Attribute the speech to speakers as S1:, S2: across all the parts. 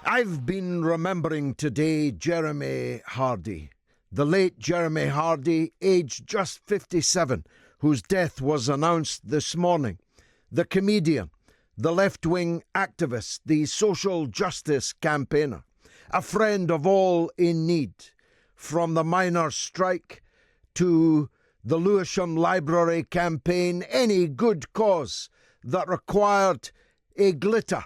S1: I've been remembering today Jeremy Hardy, the late Jeremy Hardy, aged just 57, whose death was announced this morning. The comedian, the left-wing activist, the social justice campaigner, a friend of all in need, from the miners' strike to the Lewisham Library campaign, any good cause that required a glitter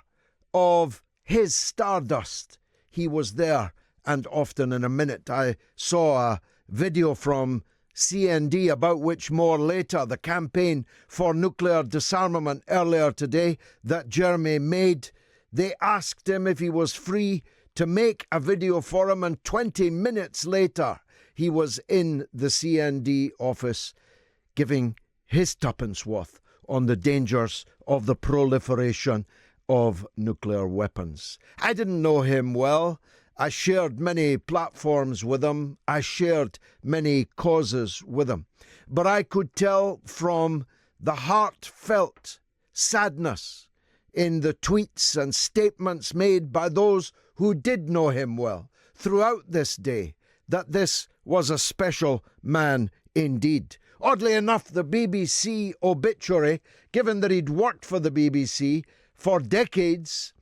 S1: of his stardust. He was there, and often. In a minute I saw a video from CND, about which more later, the campaign for nuclear disarmament earlier today that Jeremy made. They asked him if he was free to make a video for him, and 20 minutes later he was in the CND office giving his tuppence worth on the dangers of the proliferation of nuclear weapons. I didn't know him well. I shared many platforms with him. I shared many causes with him. But I could tell from the heartfelt sadness in the tweets and statements made by those who did know him well throughout this day that this was a special man indeed. Oddly enough, the BBC obituary, given that he'd worked for the BBC for decades,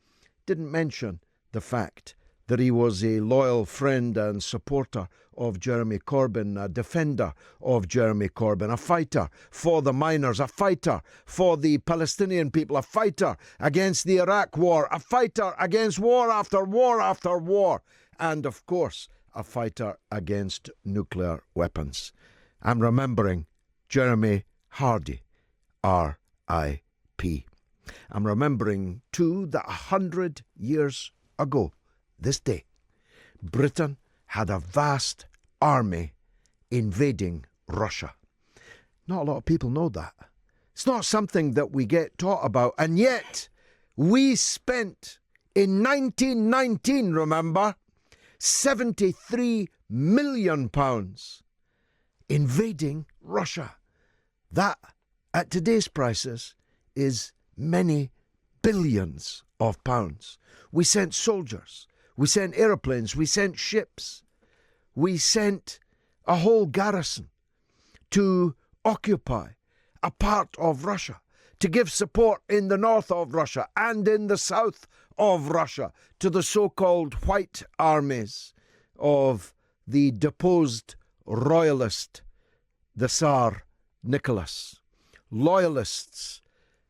S1: didn't mention the fact that he was a loyal friend and supporter of Jeremy Corbyn, a defender of Jeremy Corbyn, a fighter for the miners, a fighter for the Palestinian people, a fighter against the Iraq war, a fighter against war after war after war, and of course, a fighter against nuclear weapons. I'm remembering Jeremy Hardy, R.I.P. I'm remembering, too, that 100 years ago, this day, Britain had a vast army invading Russia. Not a lot of people know that. It's not something that we get taught about. And yet, we spent, in 1919, remember, £73 million invading Russia. That, at today's prices, is many billions of pounds. We sent soldiers, we sent aeroplanes, we sent ships, we sent a whole garrison to occupy a part of Russia, to give support in the north of Russia and in the south of Russia to the so-called white armies of the deposed royalist, the Tsar Nicholas. Loyalists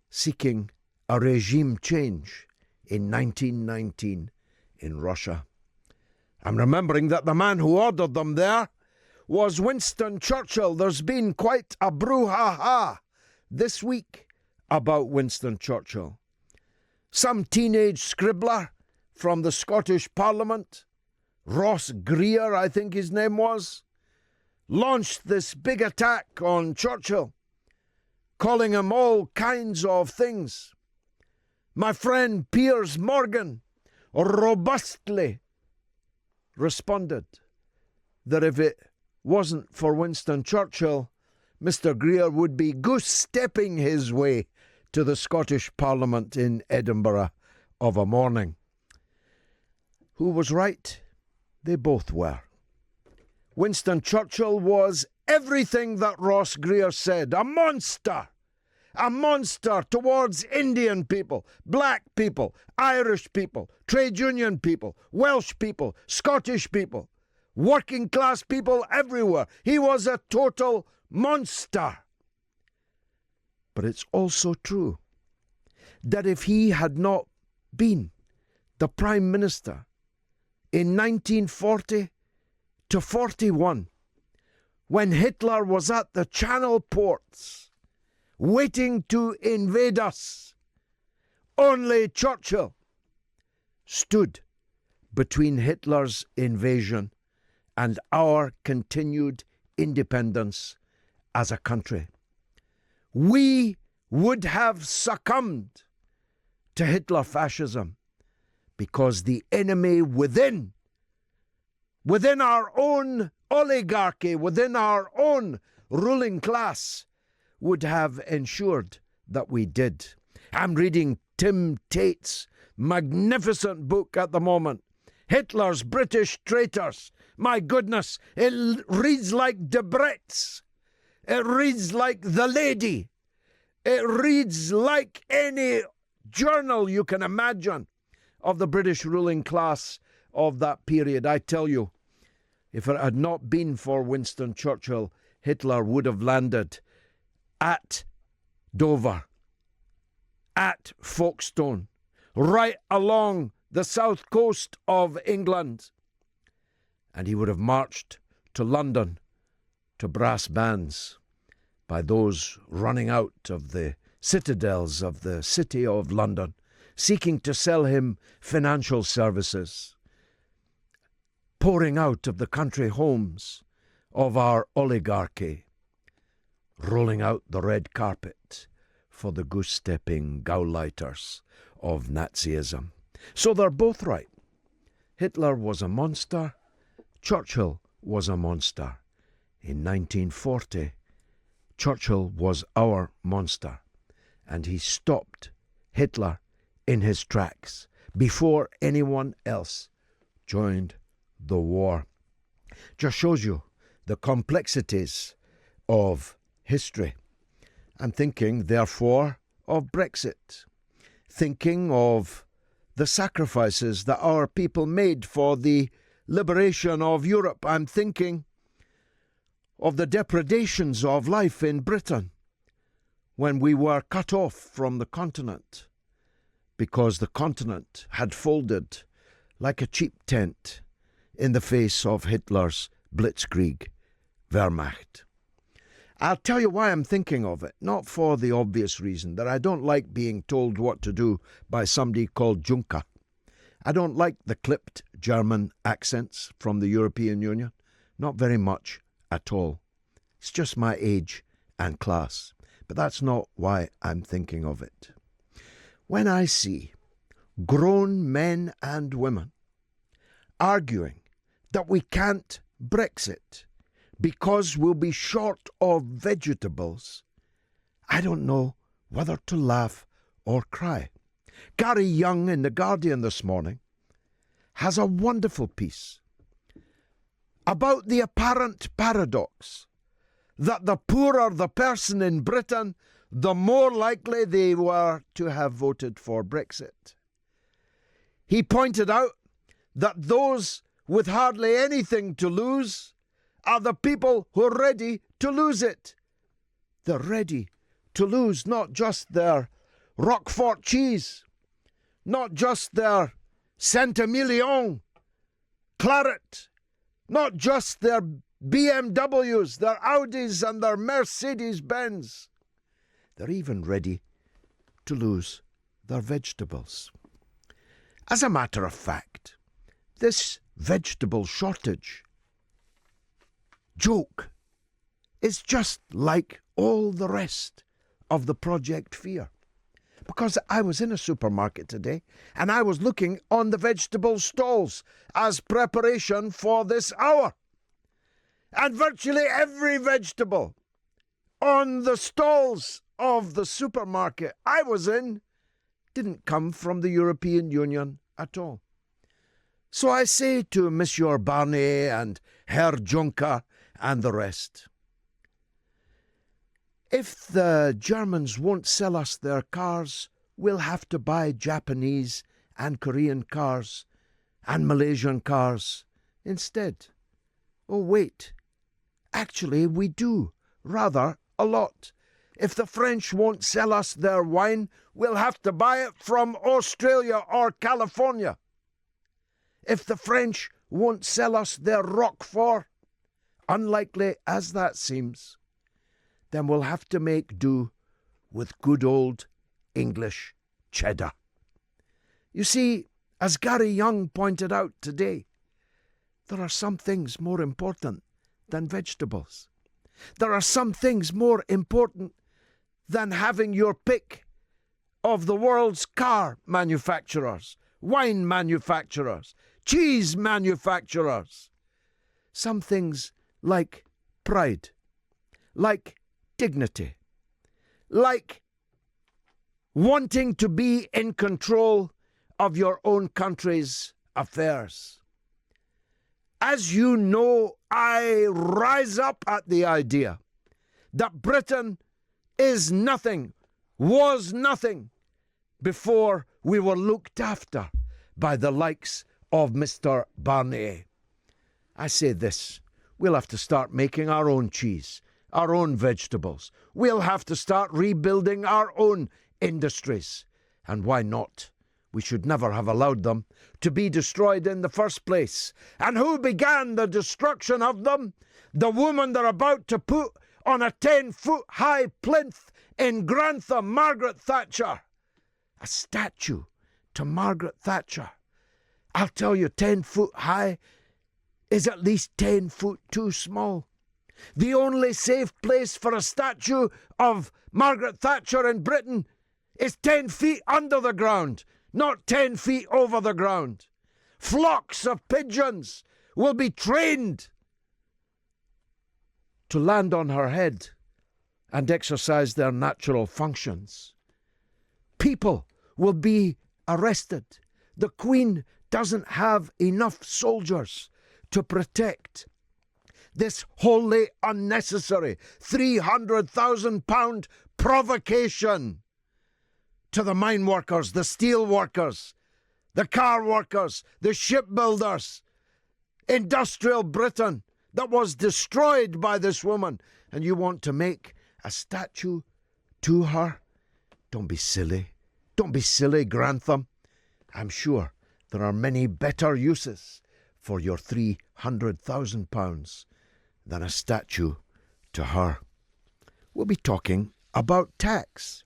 S1: seeking a regime change in 1919 in Russia. I'm remembering that the man who ordered them there was Winston Churchill. There's been quite a brouhaha this week about Winston Churchill. Some teenage scribbler from the Scottish Parliament, Ross Greer, I think his name was, launched this big attack on Churchill, calling him all kinds of things. My friend Piers Morgan robustly responded that if it wasn't for Winston Churchill, Mr. Greer would be goose-stepping his way to the Scottish Parliament in Edinburgh of a morning. Who was right? They both were. Winston Churchill was everything that Ross Greer said, a monster towards Indian people, black people, Irish people, trade union people, Welsh people, Scottish people, working class people everywhere. He was a total monster. But it's also true that if he had not been the Prime Minister in 1940 to 41, when Hitler was at the Channel ports waiting to invade us, only Churchill stood between Hitler's invasion and our continued independence as a country. We would have succumbed to Hitler fascism because the enemy within our own oligarchy, within our own ruling class, would have ensured that we did. I'm reading Tim Tate's magnificent book at the moment, Hitler's British Traitors. My goodness, it reads like Debrett's. It reads like The Lady. It reads like any journal you can imagine of the British ruling class of that period. I tell you, if it had not been for Winston Churchill, Hitler would have landed at Dover, at Folkestone, right along the south coast of England. And he would have marched to London to brass bands by those running out of the citadels of the city of London, seeking to sell him financial services, pouring out of the country homes of our oligarchy, rolling out the red carpet for the goose-stepping Gauleiters of Nazism. So they're both right. Hitler was a monster. Churchill was a monster. In 1940, Churchill was our monster, and he stopped Hitler in his tracks before anyone else joined the war. Just shows you the complexities of history. I'm thinking, therefore, of Brexit, thinking of the sacrifices that our people made for the liberation of Europe. I'm thinking of the depredations of life in Britain when we were cut off from the continent because the continent had folded like a cheap tent in the face of Hitler's blitzkrieg Wehrmacht. I'll tell you why I'm thinking of it, not for the obvious reason that I don't like being told what to do by somebody called Juncker. I don't like the clipped German accents from the European Union, not very much at all. It's just my age and class, but that's not why I'm thinking of it. When I see grown men and women arguing that we can't Brexit because we'll be short of vegetables, I don't know whether to laugh or cry. Gary Young in The Guardian this morning has a wonderful piece about the apparent paradox that the poorer the person in Britain, the more likely they were to have voted for Brexit. He pointed out that those with hardly anything to lose are the people who are ready to lose it. They're ready to lose not just their Roquefort cheese, not just their Saint-Emilion claret, not just their BMWs, their Audis and their Mercedes-Benz. They're even ready to lose their vegetables. As a matter of fact, this vegetable shortage joke is just like all the rest of the Project Fear. Because I was in a supermarket today and I was looking on the vegetable stalls as preparation for this hour. And virtually every vegetable on the stalls of the supermarket I was in didn't come from the European Union at all. So I say to Monsieur Barnier and Herr Juncker and the rest, if the Germans won't sell us their cars, we'll have to buy Japanese and Korean cars and Malaysian cars instead. Oh, wait. Actually, we do, rather a lot. If the French won't sell us their wine, we'll have to buy it from Australia or California. If the French won't sell us their Roquefort, unlikely as that seems, then we'll have to make do with good old English cheddar. You see, as Gary Young pointed out today, there are some things more important than vegetables. There are some things more important than having your pick of the world's car manufacturers, wine manufacturers, cheese manufacturers. Some things like pride, like dignity, like wanting to be in control of your own country's affairs. As you know, I rise up at the idea that Britain is nothing, was nothing, before we were looked after by the likes of Mr. Barnier. I say this, we'll have to start making our own cheese, our own vegetables. We'll have to start rebuilding our own industries. And why not? We should never have allowed them to be destroyed in the first place. And who began the destruction of them? The woman they're about to put on a 10-foot-high plinth in Grantham, Margaret Thatcher. A statue to Margaret Thatcher. I'll tell you, 10 foot high is at least 10 foot too small. The only safe place for a statue of Margaret Thatcher in Britain is 10 feet under the ground, not 10 feet over the ground. Flocks of pigeons will be trained to land on her head and exercise their natural functions. People will be arrested. The Queen doesn't have enough soldiers to protect this wholly unnecessary £300,000 provocation to the mine workers, the steel workers, the car workers, the shipbuilders, industrial Britain that was destroyed by this woman. And you want to make a statue to her? Don't be silly. Don't be silly, Grantham. I'm sure there are many better uses for your £300,000 than a statue to her. We'll be talking about tax.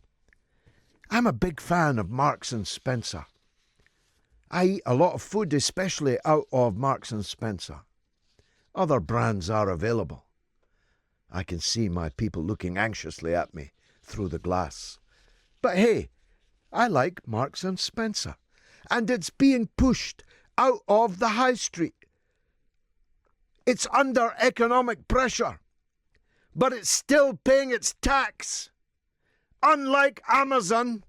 S1: I'm a big fan of Marks and Spencer. I eat a lot of food, especially out of Marks and Spencer. Other brands are available. I can see my people looking anxiously at me through the glass. But hey, I like Marks and Spencer, and it's being pushed out of the high street. It's under economic pressure, but it's still paying its tax. Unlike Amazon,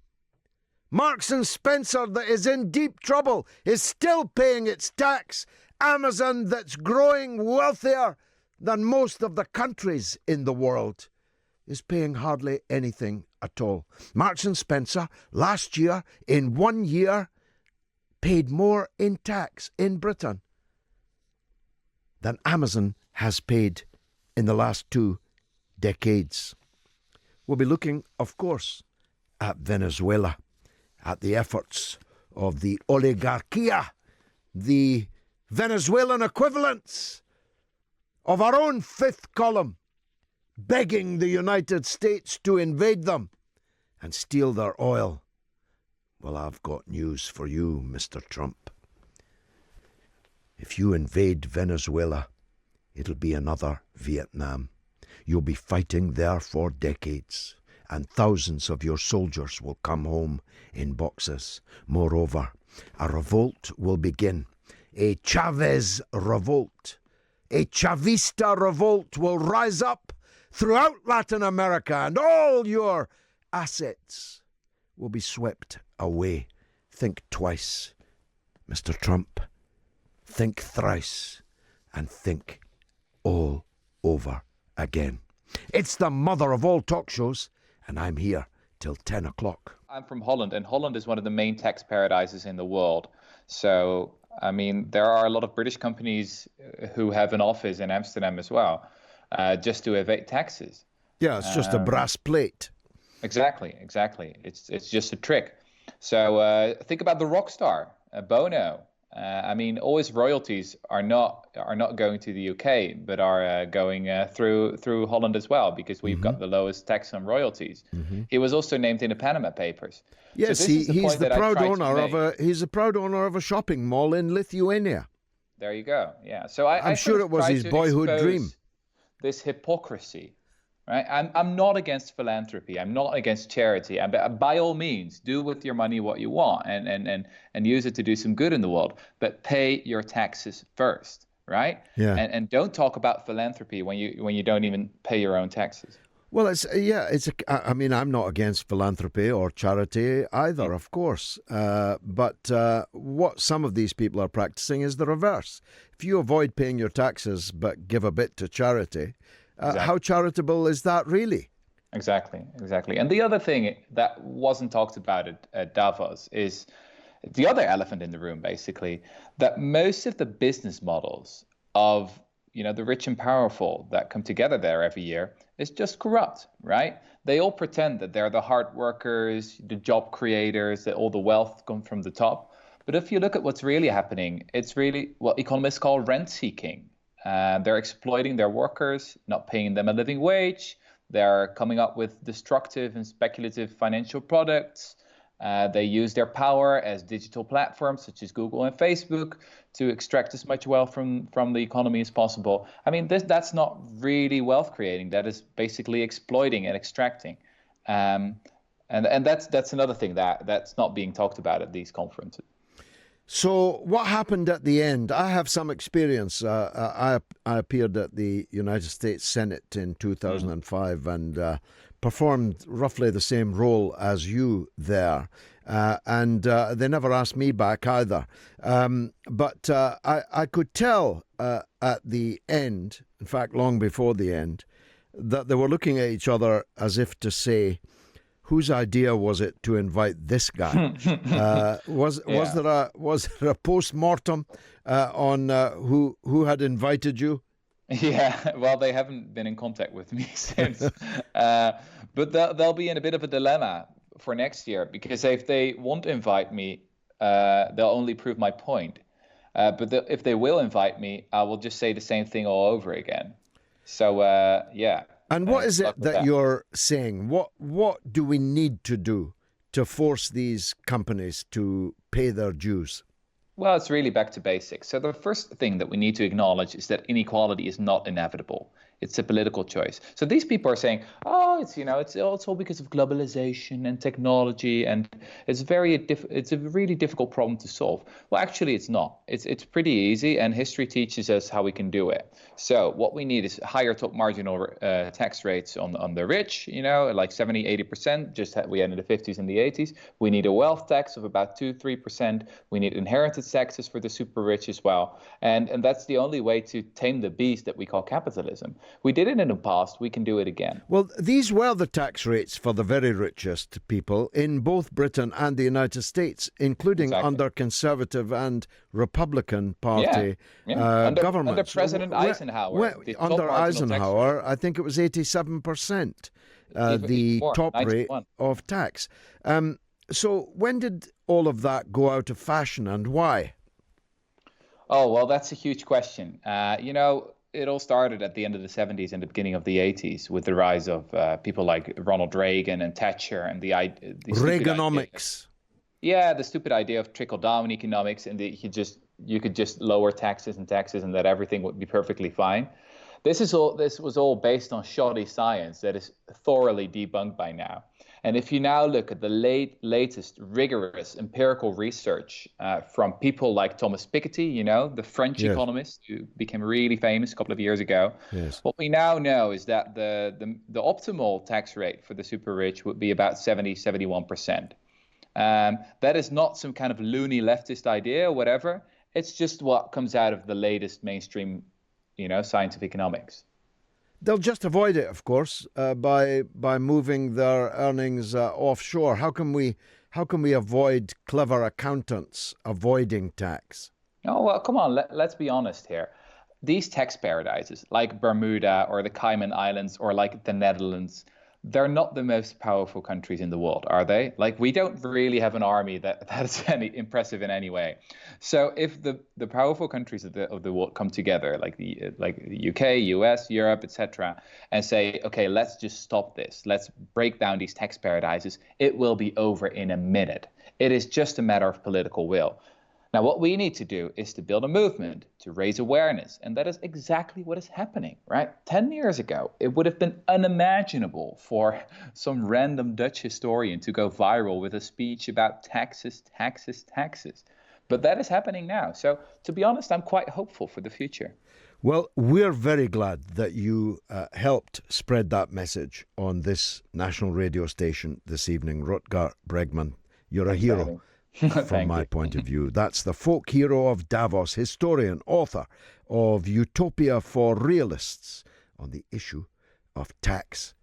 S1: Marks and Spencer, that is in deep trouble, is still paying its tax. Amazon, that's growing wealthier than most of the countries in the world, is paying hardly anything at all. Marks and Spencer, last year, in 1 year, paid more in tax in Britain than Amazon has paid in the last 2 decades. We'll be looking, of course, at Venezuela, at the efforts of the oligarchia, the Venezuelan equivalents of our own fifth column, begging the United States to invade them and steal their oil. Well, I've got news for you, Mr. Trump. If you invade Venezuela, it'll be another Vietnam. You'll be fighting there for decades, and thousands of your soldiers will come home in boxes. Moreover, a revolt will begin, a Chavez revolt. A Chavista revolt will rise up throughout Latin America, and all your assets will be swept away. Think twice, Mr. Trump. Think thrice, and think all over again. It's the mother of all talk shows, and I'm here till 10 o'clock.
S2: I'm from Holland, and Holland is one of the main tax paradises in the world. So, I mean, there are a lot of British companies who have an office in Amsterdam as well, just to evade taxes.
S1: Yeah, it's just a brass plate.
S2: Exactly. It's just a trick. So think about the rock star, Bono. I mean, all his royalties are not going to the UK, but are going through Holland as well, because we've got the lowest tax on royalties. He was also named in the Panama Papers.
S1: Yes,
S2: so
S1: he's the proud owner of a shopping mall in Lithuania.
S2: There you go. Yeah. So I'm
S1: sure it was his boyhood dream.
S2: This hypocrisy. Right? I'm not against philanthropy. I'm not against charity. And by all means, do with your money what you want and use it to do some good in the world. But pay your taxes first, right?
S1: Yeah.
S2: And don't talk about philanthropy when you don't even pay your own taxes.
S1: Well, I mean, I'm not against philanthropy or charity either, of course. But what some of these people are practicing is the reverse. If you avoid paying your taxes but give a bit to charity, how
S2: Exactly.
S1: charitable is that really?
S2: Exactly, exactly. And the other thing that wasn't talked about at Davos is the other elephant in the room, basically, that most of the business models of the rich and powerful that come together there every year is just corrupt, right? They all pretend that they're the hard workers, the job creators, that all the wealth comes from the top. But if you look at what's really happening, it's really what economists call rent seeking. They're exploiting their workers, not paying them a living wage. They're coming up with destructive and speculative financial products. They use their power as digital platforms such as Google and Facebook to extract as much wealth from the economy as possible. I mean, that's not really wealth creating. That is basically exploiting and extracting. And that's another thing that's not being talked about at these conferences.
S1: So, what happened at the end? I have some experience. I appeared at the United States Senate in 2005 and performed roughly the same role as you there. And they never asked me back either. But I could tell at the end, in fact, long before the end, that they were looking at each other as if to say, whose idea was it to invite this guy? Was there a post mortem on who had invited you?
S2: Yeah, well, they haven't been in contact with me since. But they'll be in a bit of a dilemma for next year because if they won't invite me, they'll only prove my point. But if they will invite me, I will just say the same thing all over again. So, yeah.
S1: And what is it
S2: Luck with
S1: that
S2: that.
S1: you're saying? What do we need to do to force these companies to pay their dues?
S2: Well, it's really back to basics. So the first thing that we need to acknowledge is that inequality is not inevitable. It's a political choice. So these people are saying, "Oh, it's all because of globalization and technology, and it's a really difficult problem to solve." Well, actually, it's not. It's pretty easy, and history teaches us how we can do it. So what we need is higher top marginal tax rates on the rich, like 70, 80%. We had in the 50s and the 80s. We need a wealth tax of about 2-3%. We need inheritance taxes for the super rich as well. And that's the only way to tame the beast that we call capitalism. We did it in the past. We can do it again.
S1: Well, these were the tax rates for the very richest people in both Britain and the United States, including
S2: Exactly.
S1: under Conservative and Republican Party
S2: Yeah. Under
S1: governments.
S2: President Eisenhower, the top
S1: Under
S2: marginal tax
S1: Eisenhower, I think it was 87%,
S2: rate, even
S1: the
S2: more,
S1: top rate
S2: 91.
S1: of tax. So when did all of that go out of fashion and why?
S2: Oh, well, that's a huge question. It all started at the end of the 70s and the beginning of the 80s with the rise of people like Ronald Reagan and Thatcher and the stupid idea.
S1: Reaganomics.
S2: Yeah, the stupid idea of trickle-down economics and you could just lower taxes and that everything would be perfectly fine. This was all based on shoddy science that is thoroughly debunked by now. And if you now look at the latest rigorous empirical research from people like Thomas Piketty, the French
S1: Yes,
S2: economist who became really famous a couple of years ago,
S1: yes.
S2: what we now know is that the optimal tax rate for the super rich would be about 70, 71%. That is not some kind of loony leftist idea or whatever. It's just what comes out of the latest mainstream, science of economics.
S1: They'll just avoid it, of course, by moving their earnings offshore. How can we avoid clever accountants avoiding tax?
S2: Oh, well, come on, let's be honest here. These tax paradises, like Bermuda or the Cayman Islands or like the Netherlands, they're not the most powerful countries in the world, are they? Like, we don't really have an army that's any impressive in any way. So if the powerful countries of the world come together, like the UK, US, Europe, etc., and say, okay, let's just stop this. Let's break down these tax paradises. It will be over in a minute. It is just a matter of political will. Now, what we need to do is to build a movement to raise awareness. And that is exactly what is happening, right? 10 years ago, it would have been unimaginable for some random Dutch historian to go viral with a speech about taxes, taxes, taxes. But that is happening now. So, to be honest, I'm quite hopeful for the future.
S1: Well, we're very glad that you helped spread that message on this national radio station this evening. Rutger Bregman, you're a hero from my point of view. That's the folk hero of Davos, historian, author of Utopia for Realists on the issue of tax,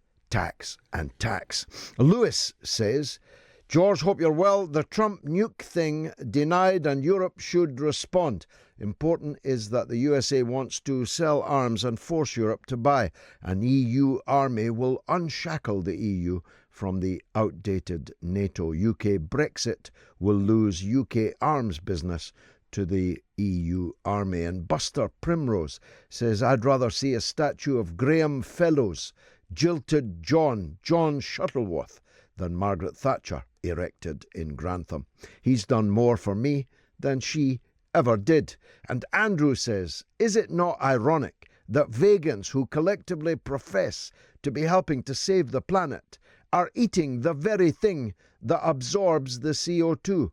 S1: and tax. Lewis says, George, hope you're well. The Trump nuke thing denied and Europe should respond. Important is that the USA wants to sell arms and force Europe to buy. An EU army will unshackle the EU from the outdated NATO. UK Brexit will lose UK arms business to the EU army. And Buster Primrose says, I'd rather see a statue of Graham Fellows, Jilted John Shuttleworth, than Margaret Thatcher erected in Grantham. He's done more for me than she ever did. And Andrew says, is it not ironic that vegans who collectively profess to be helping to save the planet are eating the very thing that absorbs the CO2?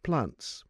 S1: Plants.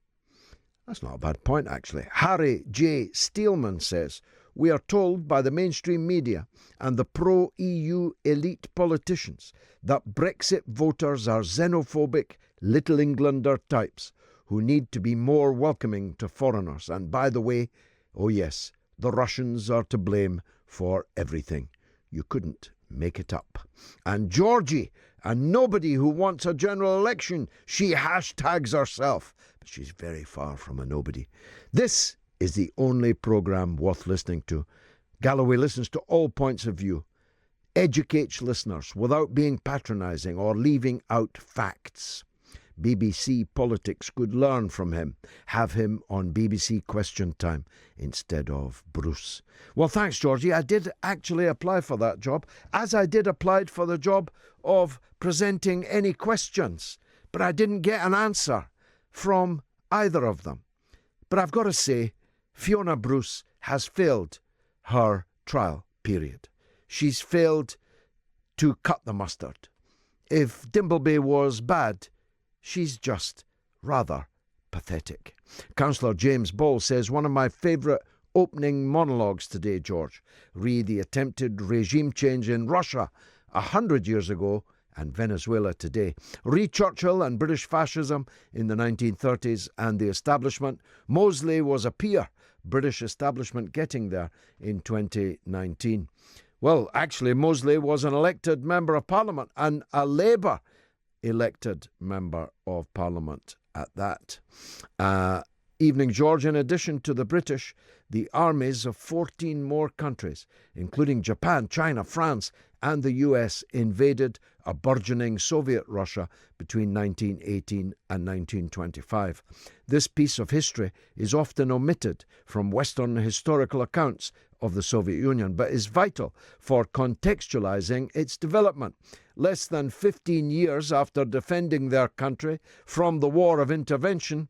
S1: That's not a bad point, actually. Harry J. Steelman says, we are told by the mainstream media and the pro-EU elite politicians that Brexit voters are xenophobic Little Englander types who need to be more welcoming to foreigners. And by the way, oh yes, the Russians are to blame for everything. You couldn't make it up. And Georgie, and nobody who wants a general election, she hashtags herself, but she's very far from a nobody. This is the only programme worth listening to. Galloway listens to all points of view, educates listeners without being patronising or leaving out facts. BBC Politics could learn from him. Have him on BBC Question Time instead of Bruce. Well, thanks, Georgie. I did actually apply for that job, as I did apply for the job of presenting any questions, but I didn't get an answer from either of them. But I've got to say, Fiona Bruce has failed her trial period. She's failed to cut the mustard. If Dimbleby was bad, she's just rather pathetic. Councillor James Ball says, one of my favourite opening monologues today, George. Re the attempted regime change in Russia 100 years ago and Venezuela today. Re Churchill and British fascism in the 1930s and the establishment. Mosley was a peer. British establishment getting there in 2019. Well, actually, Mosley was an elected Member of Parliament and a Labour elected Member of Parliament at that. Evening, George. In addition to the British, the armies of 14 more countries, including Japan, China, France, and the US, invaded a burgeoning Soviet Russia between 1918 and 1925. This piece of history is often omitted from Western historical accounts of the Soviet Union, but is vital for contextualizing its development. Less than 15 years after defending their country from the war of intervention,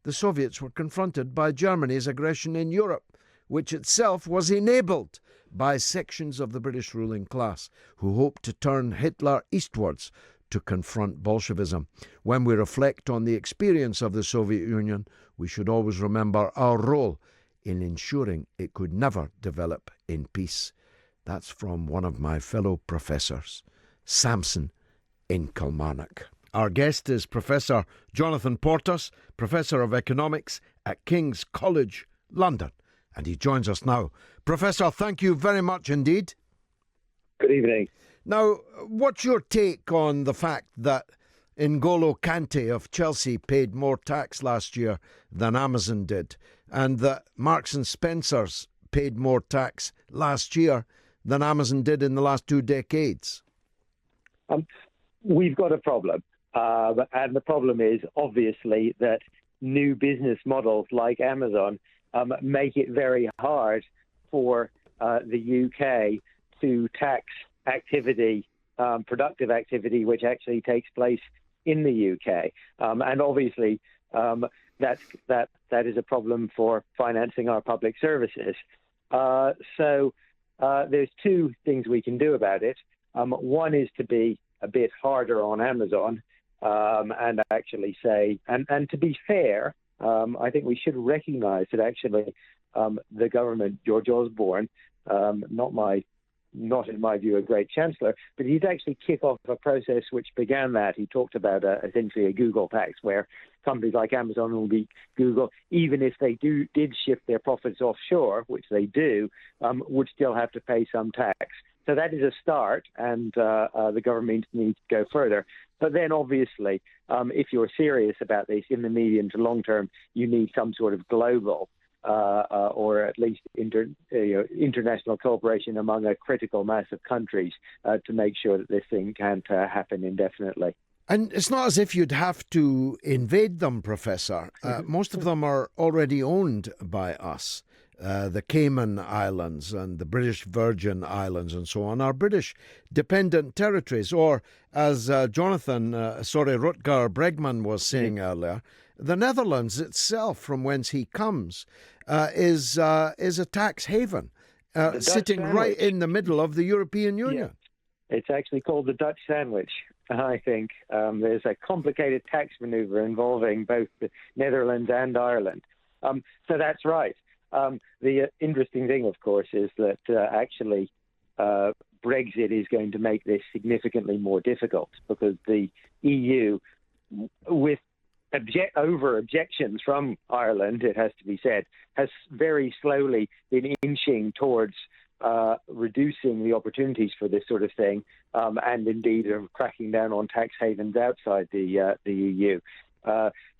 S1: the Soviets were confronted by Germany's aggression in Europe, which itself was enabled by sections of the British ruling class who hoped to turn Hitler eastwards to confront Bolshevism. When we reflect on the experience of the Soviet Union, we should always remember our role in ensuring it could never develop in peace. That's from one of my fellow professors, Samson in Kilmarnock. Our guest is Professor Jonathan Portas, Professor of Economics at King's College, London, and he joins us now. Professor, thank you very much indeed.
S3: Good evening.
S1: Now, what's your take on the fact that N'Golo Kante of Chelsea paid more tax last year than Amazon did, and that Marks and Spencer's paid more tax last year than Amazon did in the last 2 decades?
S3: We've got a problem. And the problem is, obviously, that new business models like Amazon make it very hard for the UK to tax activity, productive activity, which actually takes place in the UK. And obviously, that is a problem for financing our public services. So there's 2 things we can do about it. One is to be a bit harder on Amazon and actually say, and to be fair, I think we should recognize that actually the government, George Osborne, not in my view a great chancellor, but he'd actually kick off a process which began that. He talked about essentially a Google tax, where companies like Amazon will be Google, even if they did shift their profits offshore, which they do, would still have to pay some tax. So that is a start, and the government needs to go further. But then, obviously, if you're serious about this in the medium to long term, you need some sort of global or at least international cooperation among a critical mass of countries to make sure that this thing can't happen indefinitely.
S1: And it's not as if you'd have to invade them, Professor. Most of them are already owned by us. The Cayman Islands and the British Virgin Islands and so on are British dependent territories. Or, as Rutger Bregman was saying earlier, the Netherlands itself, from whence he comes, is a tax haven, sitting right in the middle of the European Union.
S3: Yeah. It's actually called the Dutch sandwich, I think. There's a complicated tax maneuver involving both the Netherlands and Ireland. So that's right. The interesting thing, of course, is that actually Brexit is going to make this significantly more difficult, because the EU, with over objections from Ireland, it has to be said, has very slowly been inching towards reducing the opportunities for this sort of thing, and indeed cracking down on tax havens outside the EU.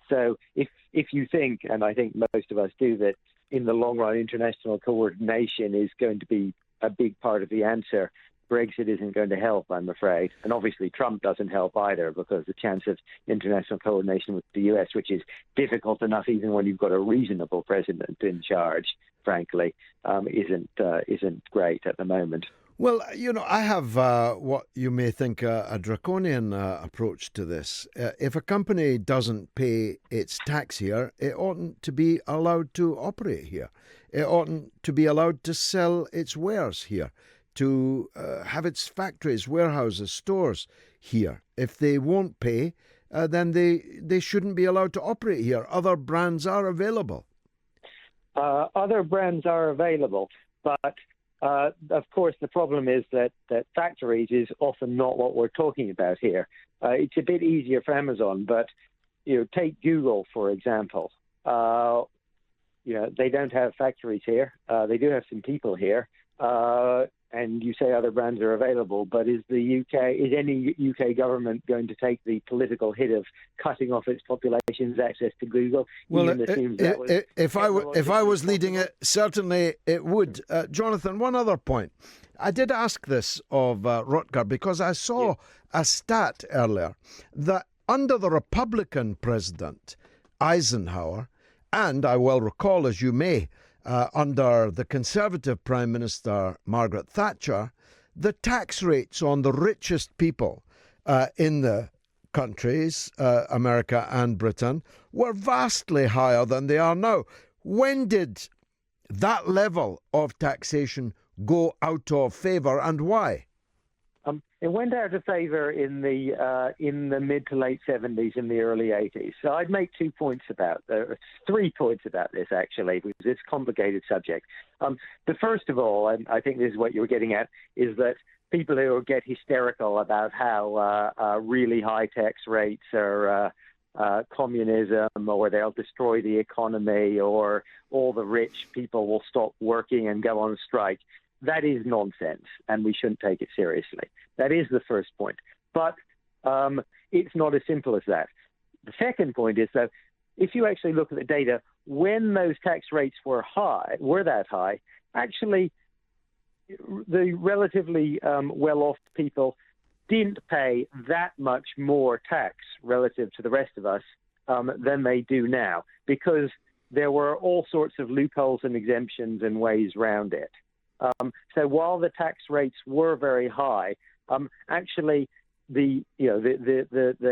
S3: So if you think, and I think most of us do, that in the long run international coordination is going to be a big part of the answer, Brexit isn't going to help, I'm afraid. And obviously Trump doesn't help either, because the chance of international coordination with the US, which is difficult enough even when you've got a reasonable president in charge, frankly, isn't great at the moment.
S1: Well, I have what you may think a draconian approach to this. If a company doesn't pay its tax here, it oughtn't to be allowed to operate here. It oughtn't to be allowed to sell its wares here, to have its factories, warehouses, stores here. If they won't pay, then they shouldn't be allowed to operate here. Other brands are available.
S3: Other brands are available, but of course the problem is that factories is often not what we're talking about here. It's a bit easier for Amazon, but take Google, for example. They don't have factories here. They do have some people here. And you say other brands are available, but is any UK government going to take the political hit of cutting off its population's access to Google?
S1: Well, if I was leading it, certainly it would. Jonathan, one other point. I did ask this of Rutger because I saw a stat earlier that under the Republican president, Eisenhower, and I well recall, as you may, under the Conservative Prime Minister Margaret Thatcher, the tax rates on the richest people in the countries, America and Britain, were vastly higher than they are now. When did that level of taxation go out of favour, and why?
S3: It went out of favour in the mid to late 70s and the early 80s. So I'd make 3 points about this, actually, because it's a complicated subject. The first of all, and I think this is what you're getting at, is that people who get hysterical about how really high tax rates are communism, or they'll destroy the economy, or all the rich people will stop working and go on strike. That is nonsense, and we shouldn't take it seriously. That is the first point. But it's not as simple as that. The second point is that if you actually look at the data, when those tax rates were that high, actually the relatively well-off people didn't pay that much more tax relative to the rest of us than they do now, because there were all sorts of loopholes and exemptions and ways around it. So while the tax rates were very high, actually the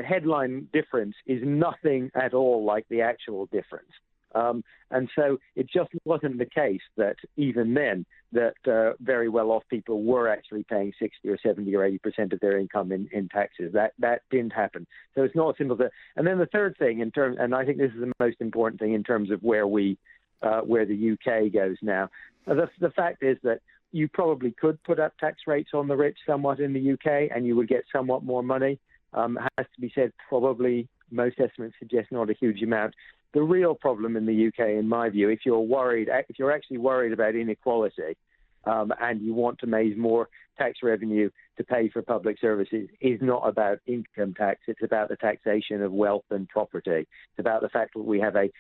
S3: headline difference is nothing at all like the actual difference. And so it just wasn't the case that even then that very well-off people were actually paying 60 or 70 or 80% of their income in taxes. That didn't happen. So it's not simple to. And then the third thing, and I think this is the most important thing in terms of where the UK goes now. The fact is that you probably could put up tax rates on the rich somewhat in the UK, and you would get somewhat more money. Has to be said, probably most estimates suggest not a huge amount. The real problem in the UK, in my view, if you're actually worried about inequality and you want to raise more tax revenue to pay for public services, is not about income tax. It's about the taxation of wealth and property. It's about the fact that we have a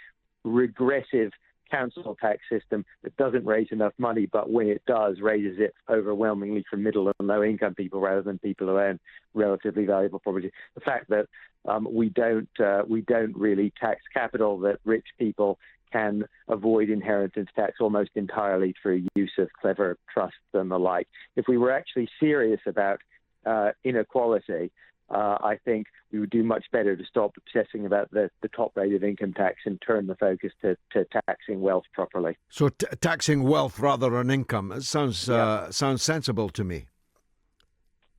S3: regressive council tax system that doesn't raise enough money, but when it does, raises it overwhelmingly for middle and low income people rather than people who own relatively valuable property. The fact that we don't really tax capital, that rich people can avoid inheritance tax almost entirely through use of clever trusts and the like. If we were actually serious about inequality, I think we would do much better to stop obsessing about the top rate of income tax and turn the focus to taxing wealth properly.
S1: So taxing wealth rather than income. It sounds sensible to me.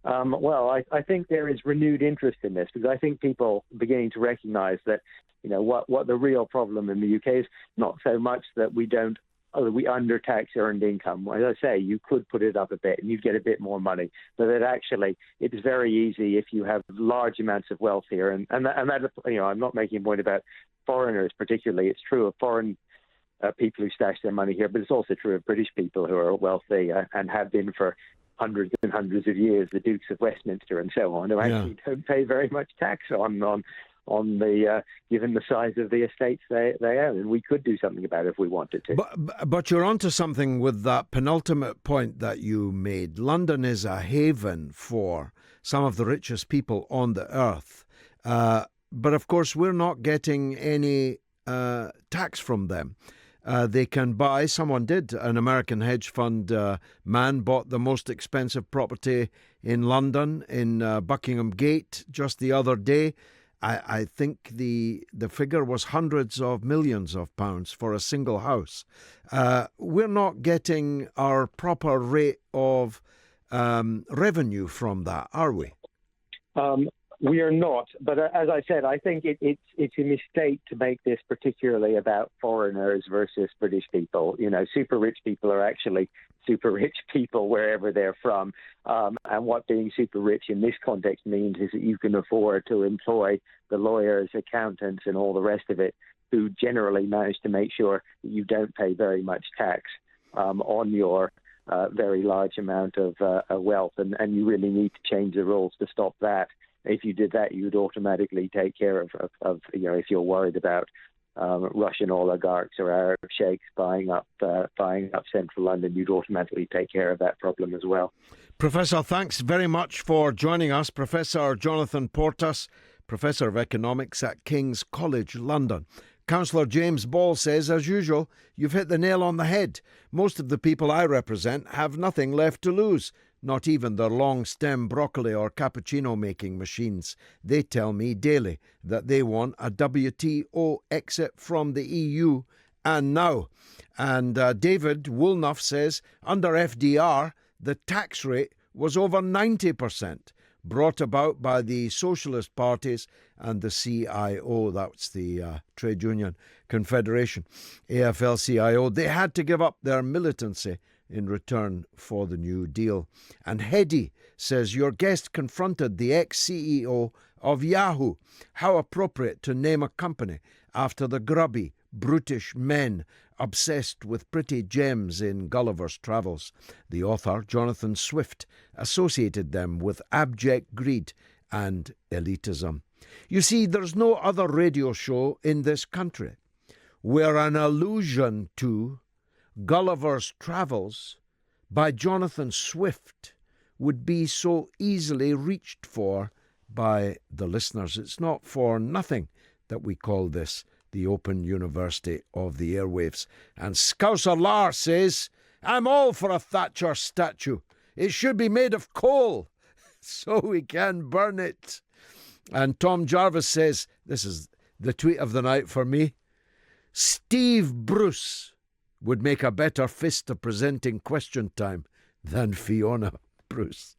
S3: Well, I think there is renewed interest in this because I think people are beginning to recognise that, what the real problem in the UK is not so much that we undertax earned income. As I say, you could put it up a bit and you'd get a bit more money, but that actually it's very easy if you have large amounts of wealth here. And that, I'm not making a point about foreigners particularly. It's true of foreign people who stash their money here, but it's also true of British people who are wealthy and have been for hundreds and hundreds of years, the Dukes of Westminster and so on, who actually don't pay very much tax on the given the size of the estates they own, and we could do something about it if we wanted to.
S1: But you're onto something with that penultimate point that you made. London is a haven for some of the richest people on the earth, but of course we're not getting any tax from them. They can buy, someone did, an American hedge fund man bought the most expensive property in London in Buckingham Gate just the other day. I think the figure was hundreds of millions of pounds for a single house. We're not getting our proper rate of revenue from that, are we?
S3: We are not, but as I said, I think it's a mistake to make this particularly about foreigners versus British people. Super rich people are actually super rich people wherever they're from. And what being super rich in this context means is that you can afford to employ the lawyers, accountants, and all the rest of it, who generally manage to make sure that you don't pay very much tax on your very large amount of wealth. And you really need to change the rules to stop that. If you did that, you would automatically take care of if you're worried about Russian oligarchs or Arab sheikhs buying up central London, you'd automatically take care of that problem as well.
S1: Professor, thanks very much for joining us. Professor Jonathan Portas, Professor of Economics at King's College London. Councillor James Ball says, as usual, you've hit the nail on the head. Most of the people I represent have nothing left to lose. Not even their long-stem broccoli or cappuccino making machines. They tell me daily that they want a WTO exit from the EU and now. And David Woolnough says, under FDR, the tax rate was over 90%, brought about by the socialist parties and the CIO, that's the Trade Union Confederation, AFL-CIO. They had to give up their militancy in return for the New Deal. And Hedy says, your guest confronted the ex-CEO of Yahoo. How appropriate to name a company after the grubby, brutish men obsessed with pretty gems in Gulliver's Travels. The author, Jonathan Swift, associated them with abject greed and elitism. You see, there's no other radio show in this country where an allusion to Gulliver's Travels by Jonathan Swift would be so easily reached for by the listeners. It's not for nothing that we call this the Open University of the Airwaves. And Scouser Lar says, I'm all for a Thatcher statue. It should be made of coal so we can burn it. And Tom Jarvis says, this is the tweet of the night for me, Steve Bruce would make a better fist of presenting Question Time than Fiona Bruce.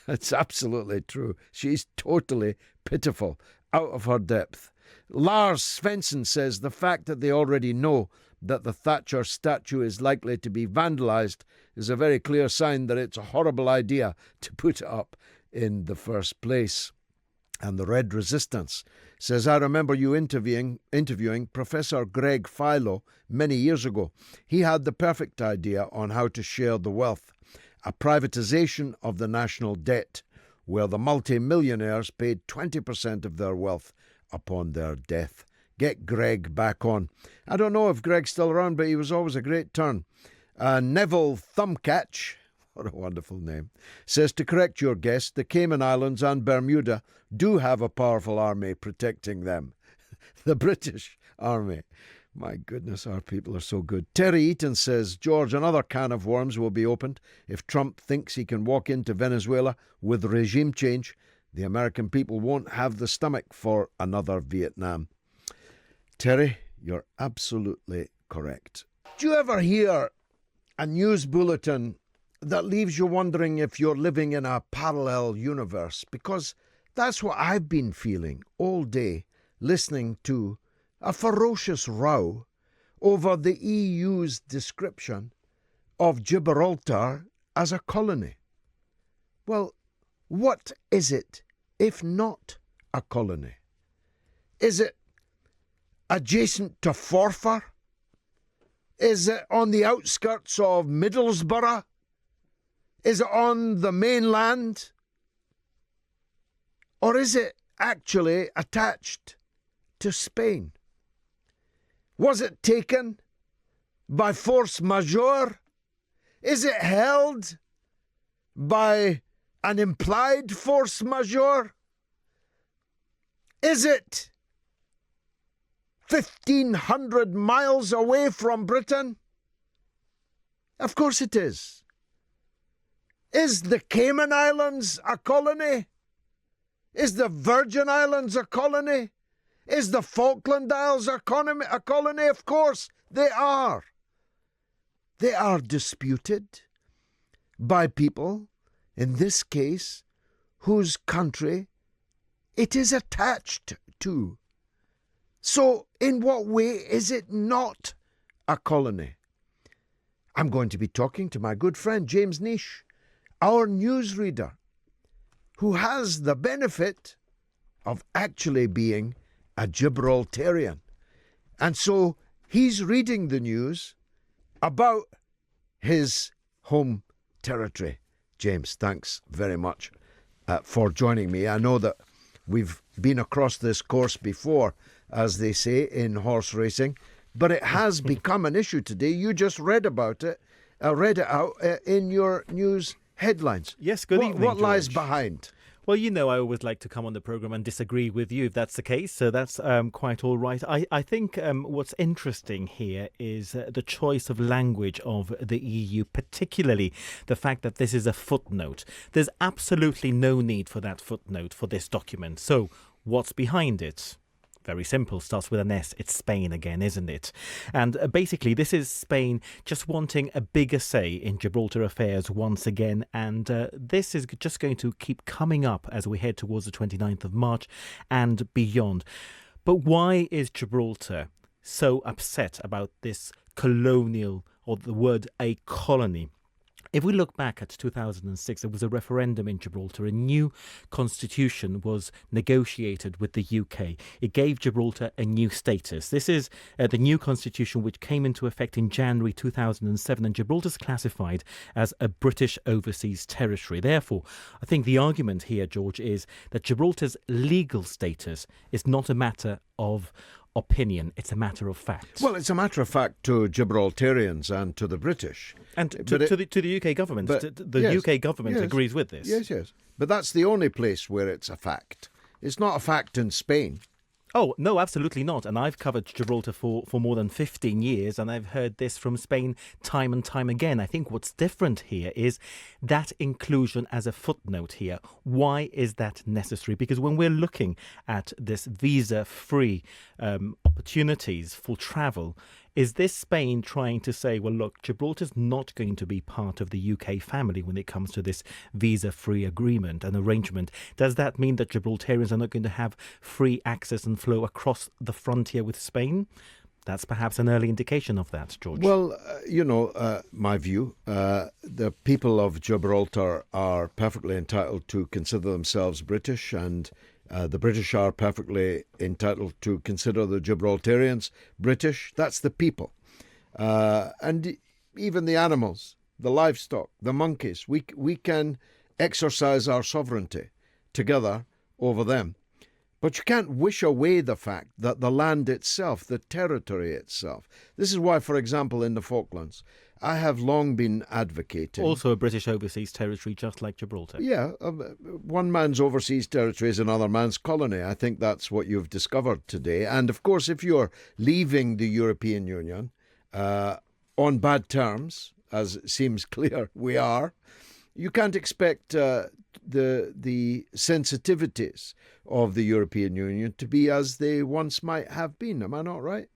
S1: That's absolutely true. She's totally pitiful, out of her depth. Lars Svensson says the fact that they already know that the Thatcher statue is likely to be vandalised is a very clear sign that it's a horrible idea to put it up in the first place. And the Red Resistance says, I remember you interviewing Professor Greg Philo many years ago. He had the perfect idea on how to share the wealth, a privatisation of the national debt, where the multi-millionaires paid 20% of their wealth upon their death. Get Greg back on. I don't know if Greg's still around, but he was always a great turn. Neville Thumbcatch, what a wonderful name, says, to correct your guess, the Cayman Islands and Bermuda do have a powerful army protecting them. The British Army. My goodness, our people are so good. Terry Eaton says, George, another can of worms will be opened if Trump thinks he can walk into Venezuela with regime change. The American people won't have the stomach for another Vietnam. Terry, you're absolutely correct. Do you ever hear a news bulletin that leaves you wondering if you're living in a parallel universe? Because that's what I've been feeling all day, listening to a ferocious row over the EU's description of Gibraltar as a colony. Well, what is it if not a colony? Is it adjacent to Forfar? Is it on the outskirts of Middlesbrough? Is it on the mainland? Or is it actually attached to Spain? Was it taken by force majeure? Is it held by an implied force majeure? Is it 1,500 miles away from Britain? Of course it is. Is the Cayman Islands a colony? Is the Virgin Islands a colony? Is the Falkland Isles a colony? Of course they are. They are disputed by people, in this case, whose country it is attached to. So, in what way is it not a colony? I'm going to be talking to my good friend James Nish, our newsreader, who has the benefit of actually being a Gibraltarian. And so he's reading the news about his home territory. James, thanks very much for joining me. I know that we've been across this course before, as they say in horse racing, but it has become an issue today. You just read about it, read it out in your news headlines.
S4: Yes, good evening,
S1: What lies
S4: George.
S1: behind?
S4: Well, you know I always like to come on the programme and disagree with you if that's the case, so that's quite all right. I think what's interesting here is the choice of language of the EU, particularly the fact that this is a footnote. There's absolutely no need for that footnote for this document. So what's behind it? Very simple, starts with an S. It's Spain again, isn't it? And basically, this is Spain just wanting a bigger say in Gibraltar affairs once again. And this is just going to keep coming up as we head towards the 29th of March and beyond. But why is Gibraltar so upset about this colonial, or the word a colony? If we look back at 2006, there was a referendum in Gibraltar. A new constitution was negotiated with the UK. It gave Gibraltar a new status. This is the new constitution which came into effect in January 2007, and Gibraltar's classified as a British overseas territory. Therefore, I think the argument here, George, is that Gibraltar's legal status is not a matter of opinion, it's a matter of fact.
S1: Well, it's a matter of fact to Gibraltarians and to the British.
S4: And to the UK government. The
S1: yes,
S4: UK government
S1: yes,
S4: agrees with this.
S1: Yes. But that's the only place where it's a fact. It's not a fact in Spain
S4: Oh, no, absolutely not. And I've covered Gibraltar for more than 15 years, and I've heard this from Spain time and time again. I think what's different here is that inclusion as a footnote here. Why is that necessary? Because when we're looking at this visa-free opportunities for travel, is this Spain trying to say, well, look, Gibraltar's not going to be part of the UK family when it comes to this visa-free agreement and arrangement? Does that mean that Gibraltarians are not going to have free access and flow across the frontier with Spain? That's perhaps an early indication of that, George.
S1: Well, my view, the people of Gibraltar are perfectly entitled to consider themselves British, and the British are perfectly entitled to consider the Gibraltarians British. That's the people. And even the animals, the livestock, the monkeys, we can exercise our sovereignty together over them. But you can't wish away the fact that the land itself, the territory itself. This is why, for example, in the Falklands, I have long been advocating.
S4: Also a British overseas territory, just like Gibraltar.
S1: Yeah, one man's overseas territory is another man's colony. I think that's what you've discovered today. And of course, if you're leaving the European Union on bad terms, as it seems clear we are, you can't expect the sensitivities of the European Union to be as they once might have been. Am I not right?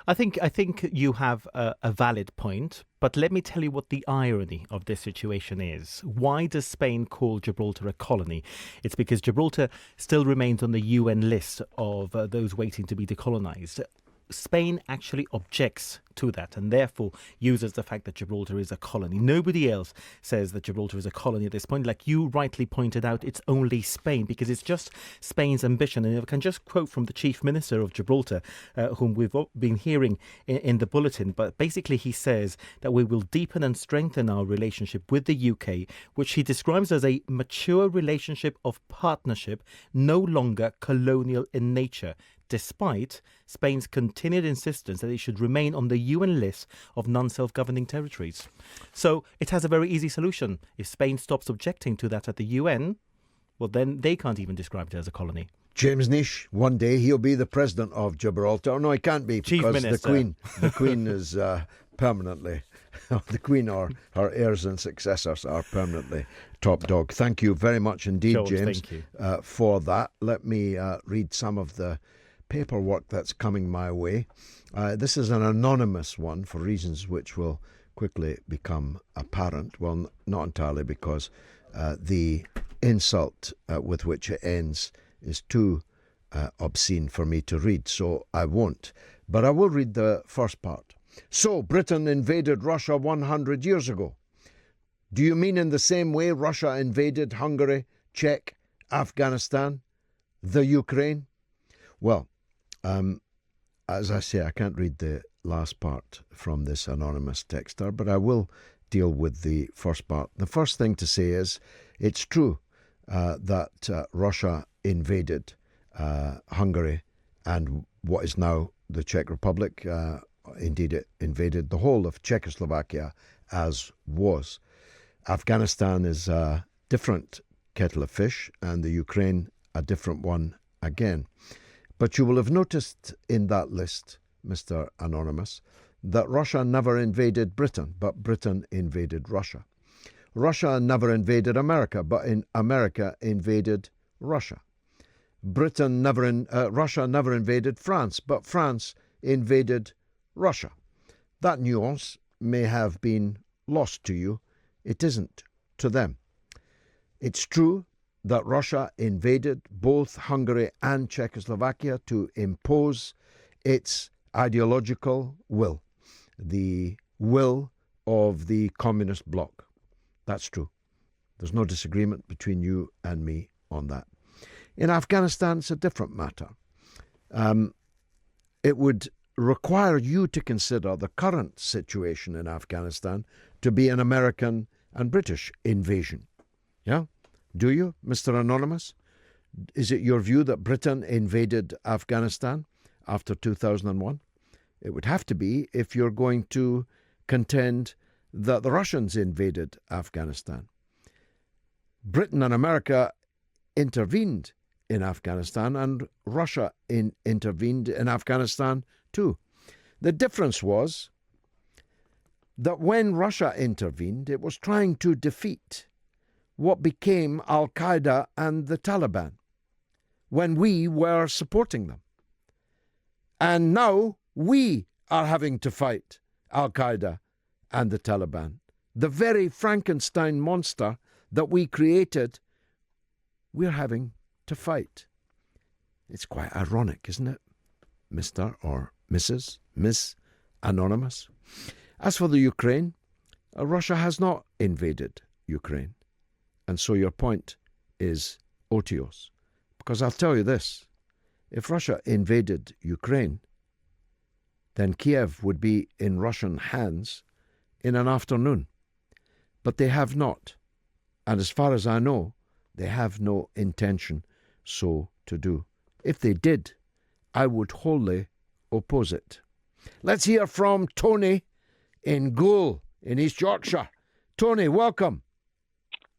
S4: I think you have a valid point, but let me tell you what the irony of this situation is. Why does Spain call Gibraltar a colony? It's because Gibraltar still remains on the UN list of those waiting to be decolonised. Spain actually objects to that and therefore uses the fact that Gibraltar is a colony. Nobody else says that Gibraltar is a colony at this point. Like you rightly pointed out, it's only Spain, because it's just Spain's ambition. And if I can just quote from the Chief Minister of Gibraltar, whom we've been hearing in the bulletin, but basically he says that we will deepen and strengthen our relationship with the UK, which he describes as a mature relationship of partnership, no longer colonial in nature, despite Spain's continued insistence that it should remain on the UN list of non-self-governing territories. So it has a very easy solution. If Spain stops objecting to that at the UN, well, then they can't even describe it as a colony.
S1: James Nish, one day he'll be the president of Gibraltar. No, he can't be,
S4: Chief
S1: because
S4: Minister.
S1: the Queen is permanently, the Queen or her heirs and successors are permanently top dog. Thank you very much indeed,
S4: George,
S1: James,
S4: thank you.
S1: for that. Let me read some of the paperwork that's coming my way. This is an anonymous one for reasons which will quickly become apparent. Well, not entirely, because the insult with which it ends is too obscene for me to read, so I won't. But I will read the first part. So, Britain invaded Russia 100 years ago. Do you mean in the same way Russia invaded Hungary, Czech, Afghanistan, the Ukraine? Well, as I say, I can't read the last part from this anonymous texter, but I will deal with the first part. The first thing to say is it's true that Russia invaded Hungary and what is now the Czech Republic. Indeed, it invaded the whole of Czechoslovakia as was. Afghanistan is a different kettle of fish, and the Ukraine a different one again. But you will have noticed in that list, Mr. Anonymous, that Russia never invaded Britain, but Britain invaded Russia. Russia never invaded America, but America invaded Russia. Russia never invaded France, but France invaded Russia. That nuance may have been lost to you. It isn't to them. It's true that Russia invaded both Hungary and Czechoslovakia to impose its ideological will, the will of the communist bloc. That's true. There's no disagreement between you and me on that. In Afghanistan, it's a different matter. It would require you to consider the current situation in Afghanistan to be an American and British invasion. Yeah? Do you, Mr. Anonymous? Is it your view that Britain invaded Afghanistan after 2001? It would have to be if you're going to contend that the Russians invaded Afghanistan. Britain and America intervened in Afghanistan, and Russia intervened in Afghanistan too. The difference was that when Russia intervened, it was trying to defeat what became Al-Qaeda and the Taliban when we were supporting them. And now we are having to fight Al-Qaeda and the Taliban. The very Frankenstein monster that we created, we're having to fight. It's quite ironic, isn't it, Mr. or Mrs., Miss Anonymous? As for the Ukraine, Russia has not invaded Ukraine. And so your point is otiose. Because I'll tell you this, if Russia invaded Ukraine, then Kiev would be in Russian hands in an afternoon. But they have not. And as far as I know, they have no intention so to do. If they did, I would wholly oppose it. Let's hear from Tony in Goole in East Yorkshire. Tony, welcome.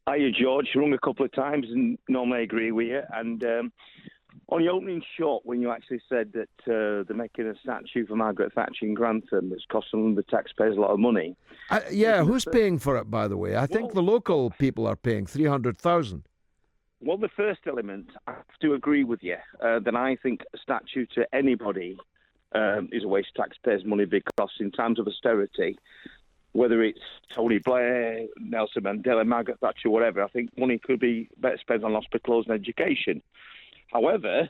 S5: Hiya, George. You rung a couple of times and normally I agree with you. And on your opening shot, when you actually said that they're making a statue for Margaret Thatcher in Grantham that's costing the taxpayers a lot of money.
S1: Who's paying for it, by the way? I think the local people are paying $300,000.
S5: Well, the first element, I have to agree with you, that I think a statue to anybody is a waste of taxpayers' money, because in times of austerity, whether it's Tony Blair, Nelson Mandela, Margaret Thatcher, whatever, I think money could be better spent on hospitals and education. However,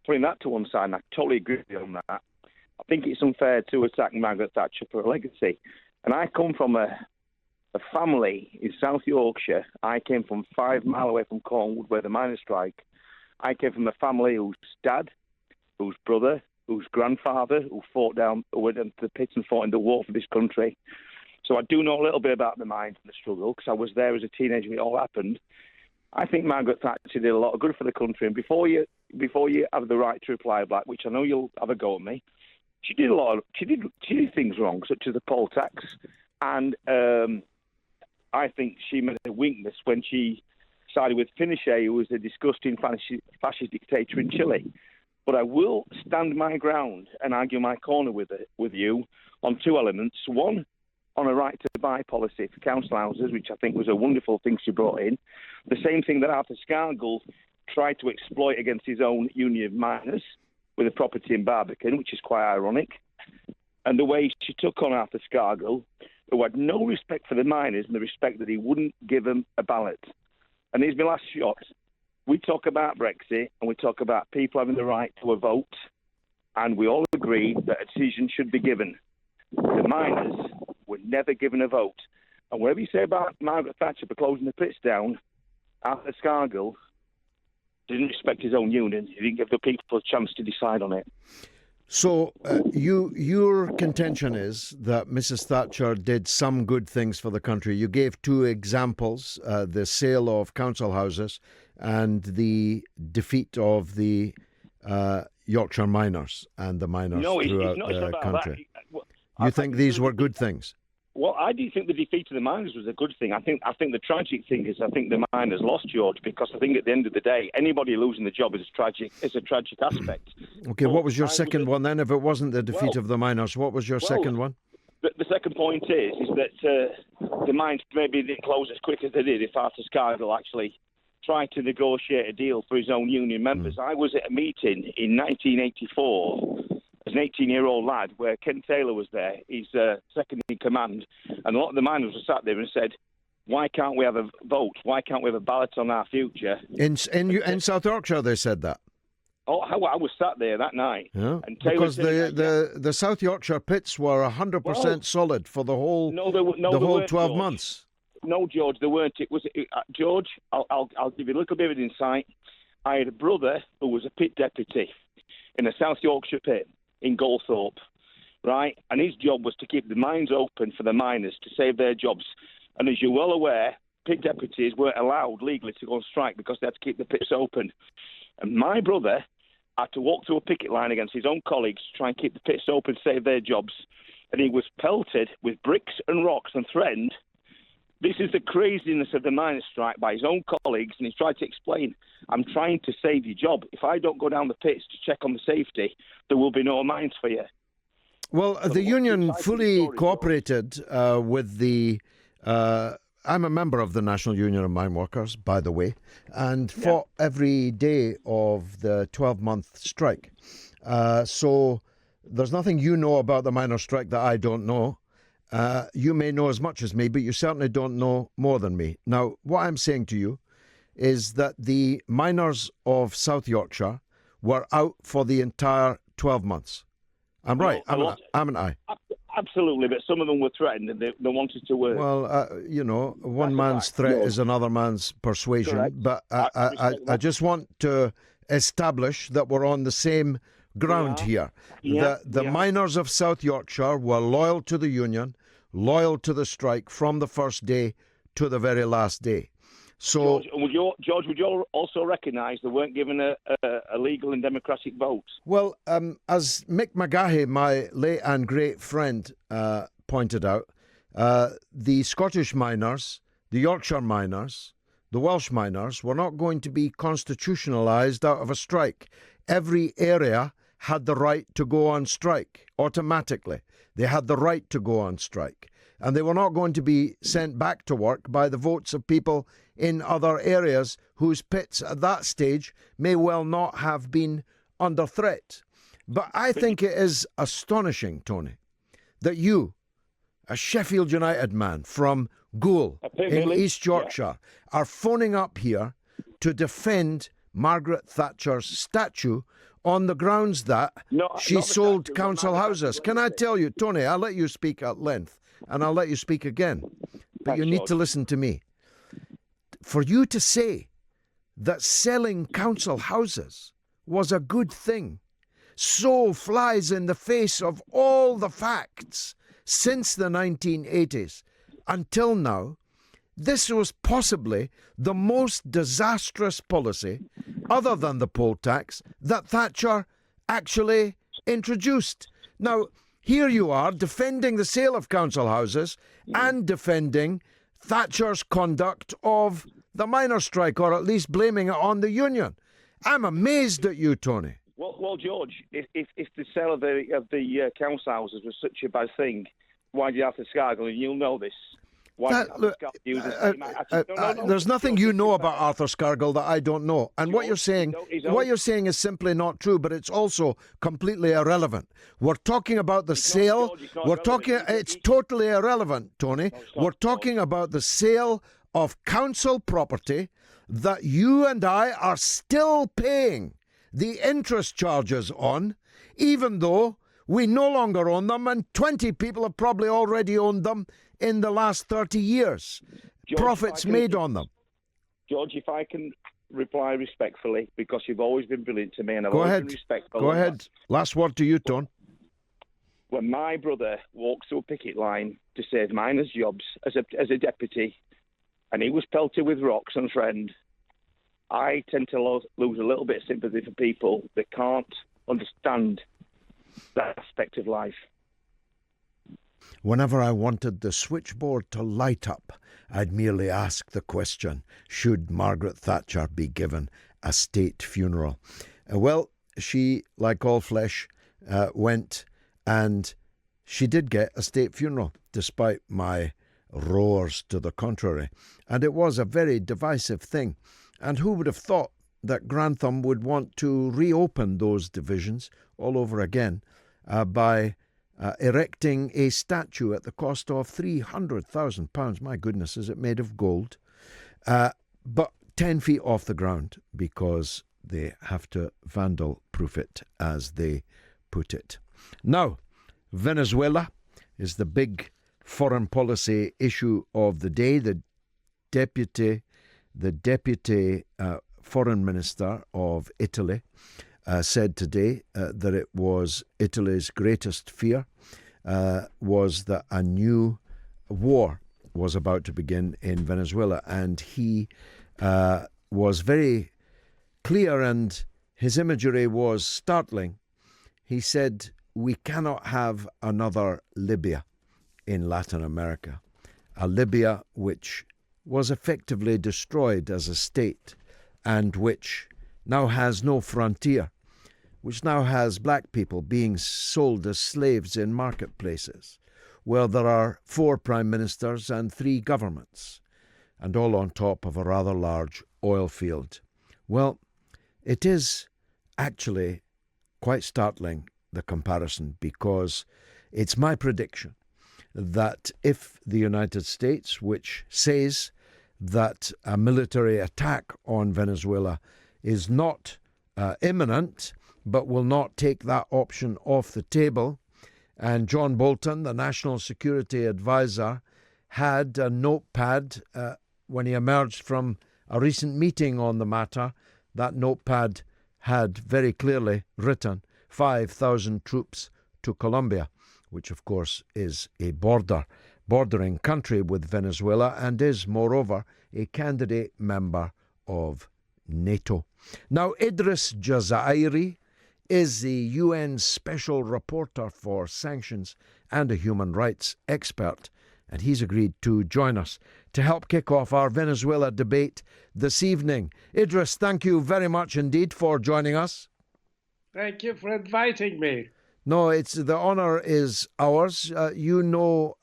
S5: putting that to one side, and I totally agree with you on that, I think it's unfair to attack Margaret Thatcher for a legacy. And I come from a family in South Yorkshire. I came from 5 miles away from Cornwall, where the miners strike. I came from a family whose dad, whose brother, whose grandfather, who went into the pits and fought in the war for this country. So I do know a little bit about the mines and the struggle, because I was there as a teenager when it all happened. I think Margaret Thatcher did a lot of good for the country. And before you have the right to reply back, which I know you'll have a go at me, she did things wrong, such as the poll tax, and I think she made a weakness when she sided with Pinochet, who was a disgusting fascist dictator in Chile. But I will stand my ground and argue my corner with you on 2 elements. One, on a right to buy policy for council houses, which I think was a wonderful thing she brought in. The same thing that Arthur Scargill tried to exploit against his own union of miners with a property in Barbican, which is quite ironic. And the way she took on Arthur Scargill, who had no respect for the miners, and the respect that he wouldn't give them a ballot. And here's my last shot. We talk about Brexit and we talk about people having the right to a vote, and we all agree that a decision should be given. The miners were never given a vote. And whatever you say about Margaret Thatcher for closing the pits down, Arthur Scargill didn't respect his own union. He didn't give the people a chance to decide on it.
S1: So your contention is that Mrs. Thatcher did some good things for the country. You gave 2 examples, the sale of council houses and the defeat of the Yorkshire miners and the miners throughout the country. You think these were good things?
S5: Well, I do think the defeat of the miners was a good thing. I think the tragic thing is I think the miners lost, George, because I think at the end of the day, anybody losing the job is a tragic aspect.
S1: Okay, what was your second one then? If it wasn't the defeat of the miners, what was your second one?
S5: The second point is that the mines maybe didn't close as quick as they did if Arthur Scargill actually tried to negotiate a deal for his own union members. I was at a meeting in 1984 as an 18-year-old lad where Ken Taylor was there. He's second in command. And a lot of the miners were sat there and said, why can't we have a vote? Why can't we have a ballot on our future?
S1: In South Yorkshire, they said that.
S5: Oh, I was sat there that night.
S1: Yeah, and because the South Yorkshire pits were 100% solid for the whole 12 months.
S5: No, George, there weren't. George, I'll give you a little bit of insight. I had a brother who was a pit deputy in a South Yorkshire pit in Goldthorpe, right? And his job was to keep the mines open for the miners to save their jobs. And as you're well aware, pit deputies weren't allowed legally to go on strike because they had to keep the pits open. And my brother had to walk through a picket line against his own colleagues to try and keep the pits open, save their jobs. And he was pelted with bricks and rocks and threatened This is the craziness of the miners' strike by his own colleagues, and he's tried to explain, I'm trying to save your job. If I don't go down the pits to check on the safety, there will be no mines for you.
S1: Well, the union fully cooperated with the... I'm a member of the National Union of Mine Workers, by the way, and fought every day of the 12-month strike. So there's nothing you know about the miners' strike that I don't know. You may know as much as me, but you certainly don't know more than me. Now, what I'm saying to you is that the miners of South Yorkshire were out for the entire 12 months. I'm right, haven't I?
S5: Absolutely, but some of them were threatened and they wanted to work.
S1: Well, you know, one man's threat is another man's persuasion.
S5: Correct.
S1: But I just want to establish that we're on the same ground here. The miners of South Yorkshire were loyal to the union, loyal to the strike from the first day to the very last day. So,
S5: George, would you also recognise they weren't given a legal and democratic vote?
S1: Well, as Mick McGahey, my late and great friend, pointed out, the Scottish miners, the Yorkshire miners, the Welsh miners were not going to be constitutionalised out of a strike. Every area had the right to go on strike automatically. They had the right to go on strike. And they were not going to be sent back to work by the votes of people in other areas whose pits at that stage may well not have been under threat. But I think it is astonishing, Tony, that you, a Sheffield United man from Goole in East Yorkshire, are phoning up here to defend Margaret Thatcher's statue on the grounds that she sold council houses. Can I tell you, Tony, I'll let you speak at length and I'll let you speak again, but you need to listen to me. For you to say that selling council houses was a good thing so flies in the face of all the facts since the 1980s until now. This was possibly the most disastrous policy, other than the poll tax, that Thatcher actually introduced. Now, here you are defending the sale of council houses and defending Thatcher's conduct of the miners' strike, or at least blaming it on the union. I'm amazed at you, Tony.
S5: Well, George, if the sale of the council houses was such a bad thing, why did Arthur Scargill, and you'll know this,
S1: there's nothing you know about Arthur Scargill that I don't know, and what you're saying is simply not true. But it's also completely irrelevant. We're talking about the sale. It's totally irrelevant, Tony. We're talking about the sale of council property that you and I are still paying the interest charges on, even though we no longer own them, and 20 people have probably already owned them in the last 30 years. George, profits made on them.
S5: George, if I can reply respectfully, because you've always been brilliant to me, and I've always been respectful.
S1: Go ahead. Last word to you, Ton.
S5: When my brother walked through a picket line to save miners' jobs as a deputy, and he was pelted with rocks and friend, I tend to lose a little bit of sympathy for people that can't understand that aspect of life.
S1: Whenever I wanted the switchboard to light up, I'd merely ask the question, should Margaret Thatcher be given a state funeral? Well, she, like all flesh, went, and she did get a state funeral, despite my roars to the contrary. And it was a very divisive thing. And who would have thought that Grantham would want to reopen those divisions all over again by erecting a statue at the cost of £300,000. My goodness, is it made of gold? But 10 feet off the ground, because they have to vandal-proof it, as they put it. Now, Venezuela is the big foreign policy issue of the day. The deputy foreign minister of Italy said today that it was Italy's greatest fear was that a new war was about to begin in Venezuela. And he was very clear, and his imagery was startling. He said, we cannot have another Libya in Latin America. a Libya which was effectively destroyed as a state and which now has no frontier, which now has black people being sold as slaves in marketplaces, where there are 4 prime ministers and 3 governments, and all on top of a rather large oil field. Well, it is actually quite startling, the comparison, because it's my prediction that if the United States, which says that a military attack on Venezuela is not imminent, but will not take that option off the table, and John Bolton, the National Security Advisor, had a notepad when he emerged from a recent meeting on the matter. That notepad had very clearly written 5,000 troops to Colombia, which of course is a bordering country with Venezuela and is, moreover, a candidate member of NATO. Now, Idris Jazairi is the UN Special Rapporteur for Sanctions and a human rights expert, and he's agreed to join us to help kick off our Venezuela debate this evening. Idris, thank you very much indeed for joining us.
S6: Thank you for inviting me.
S1: No, the honour is ours. You know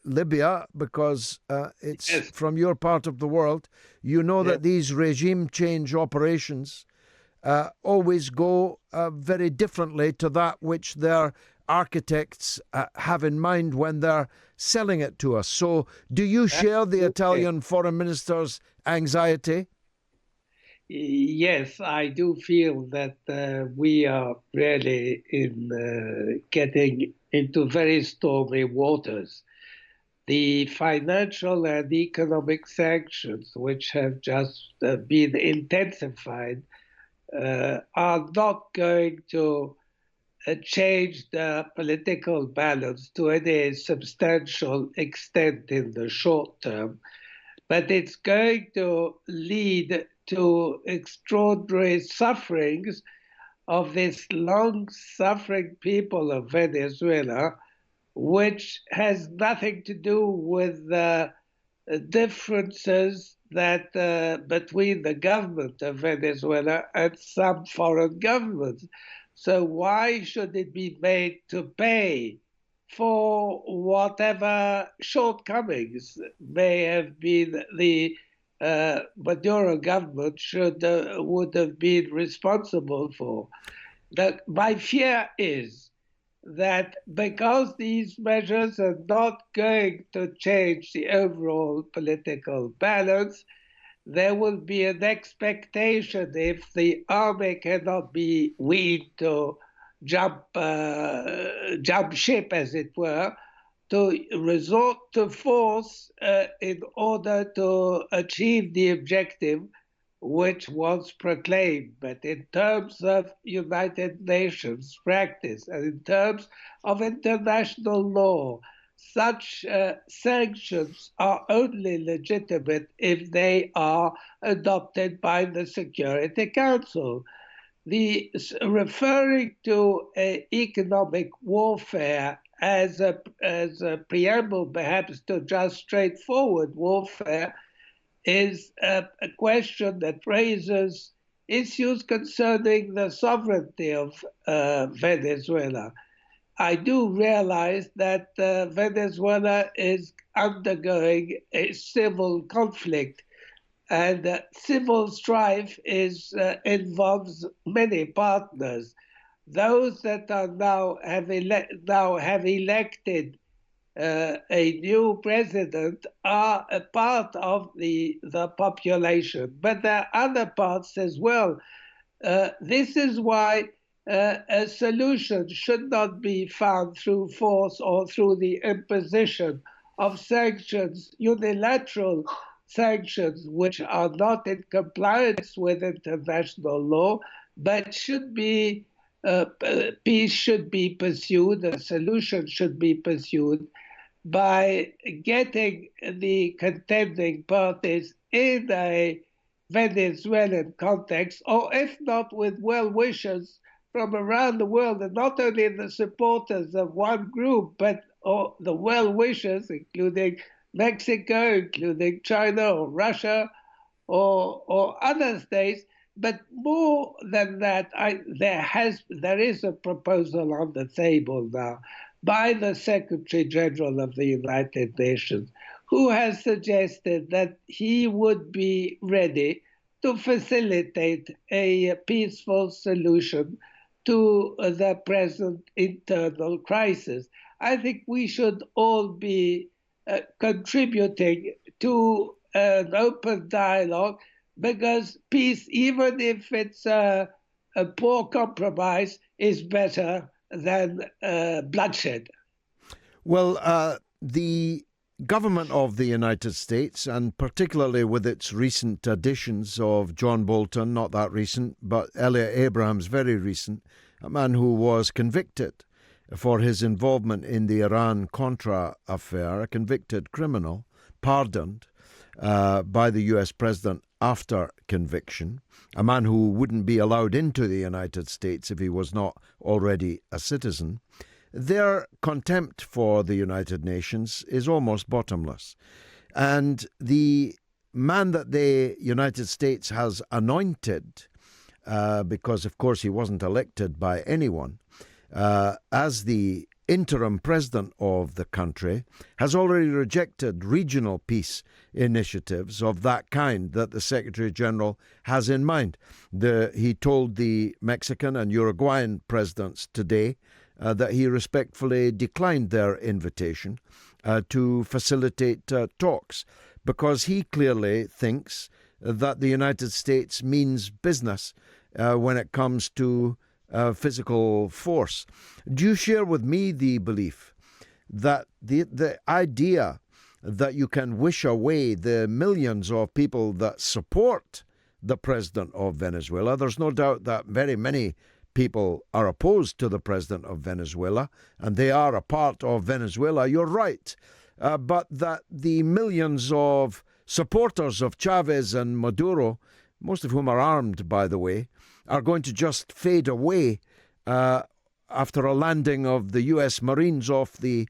S1: Libya because it's
S6: Yes.
S1: from your part of the world. You know that these regime change operations always go very differently to that which their architects have in mind when they're selling it to us. So do you share the Italian foreign minister's anxiety?
S6: Yes, I do feel that we are really getting into very stormy waters. The financial and economic sanctions, which have just been intensified, are not going to change the political balance to any substantial extent in the short term, but it's going to lead to extraordinary sufferings of this long-suffering people of Venezuela, which has nothing to do with the differences that between the government of Venezuela and some foreign governments. So why should it be made to pay for whatever shortcomings may have been the Maduro government would have been responsible for? My fear is that because these measures are not going to change the overall political balance, there will be an expectation, if the army cannot be weaned to jump ship, as it were, to resort to force in order to achieve the objective which was proclaimed. But in terms of United Nations practice and in terms of international law, such sanctions are only legitimate if they are adopted by the Security Council. Referring to economic warfare as a preamble, perhaps, to just straightforward warfare, is a question that raises issues concerning the sovereignty of Venezuela. I do realize that Venezuela is undergoing a civil conflict, and civil strife involves many partners. Those that are now have elected a new president are a part of the population, but there are other parts as well. This is why a solution should not be found through force or through the imposition of sanctions, unilateral sanctions, which are not in compliance with international law, but peace should be pursued, a solution should be pursued by getting the contending parties in a Venezuelan context, or if not with well-wishers from around the world, and not only the supporters of one group, but the well-wishers, including Mexico, including China or Russia or other states. But more than that, there is a proposal on the table now by the Secretary General of the United Nations, who has suggested that he would be ready to facilitate a peaceful solution to the present internal crisis. I think we should all be contributing to an open dialogue, because peace, even if it's a poor compromise, is better than bloodshed.
S1: Well, the government of the United States, and particularly with its recent additions of John Bolton, not that recent, but Elliot Abrams, very recent, a man who was convicted for his involvement in the Iran-Contra affair, a convicted criminal, pardoned by the US president after conviction, a man who wouldn't be allowed into the United States if he was not already a citizen. Their contempt for the United Nations is almost bottomless. And the man that the United States has anointed, because of course he wasn't elected by anyone, as the interim president of the country, has already rejected regional peace initiatives of that kind that the Secretary General has in mind. He told the Mexican and Uruguayan presidents today that he respectfully declined their invitation to facilitate talks, because he clearly thinks that the United States means business when it comes to physical force. Do you share with me the belief that the idea that you can wish away the millions of people that support the president of Venezuela? There's no doubt that very many people are opposed to the president of Venezuela, and they are a part of Venezuela, you're right. But that the millions of supporters of Chavez and Maduro, most of whom are armed, by the way, are going to just fade away after a landing of the US Marines on the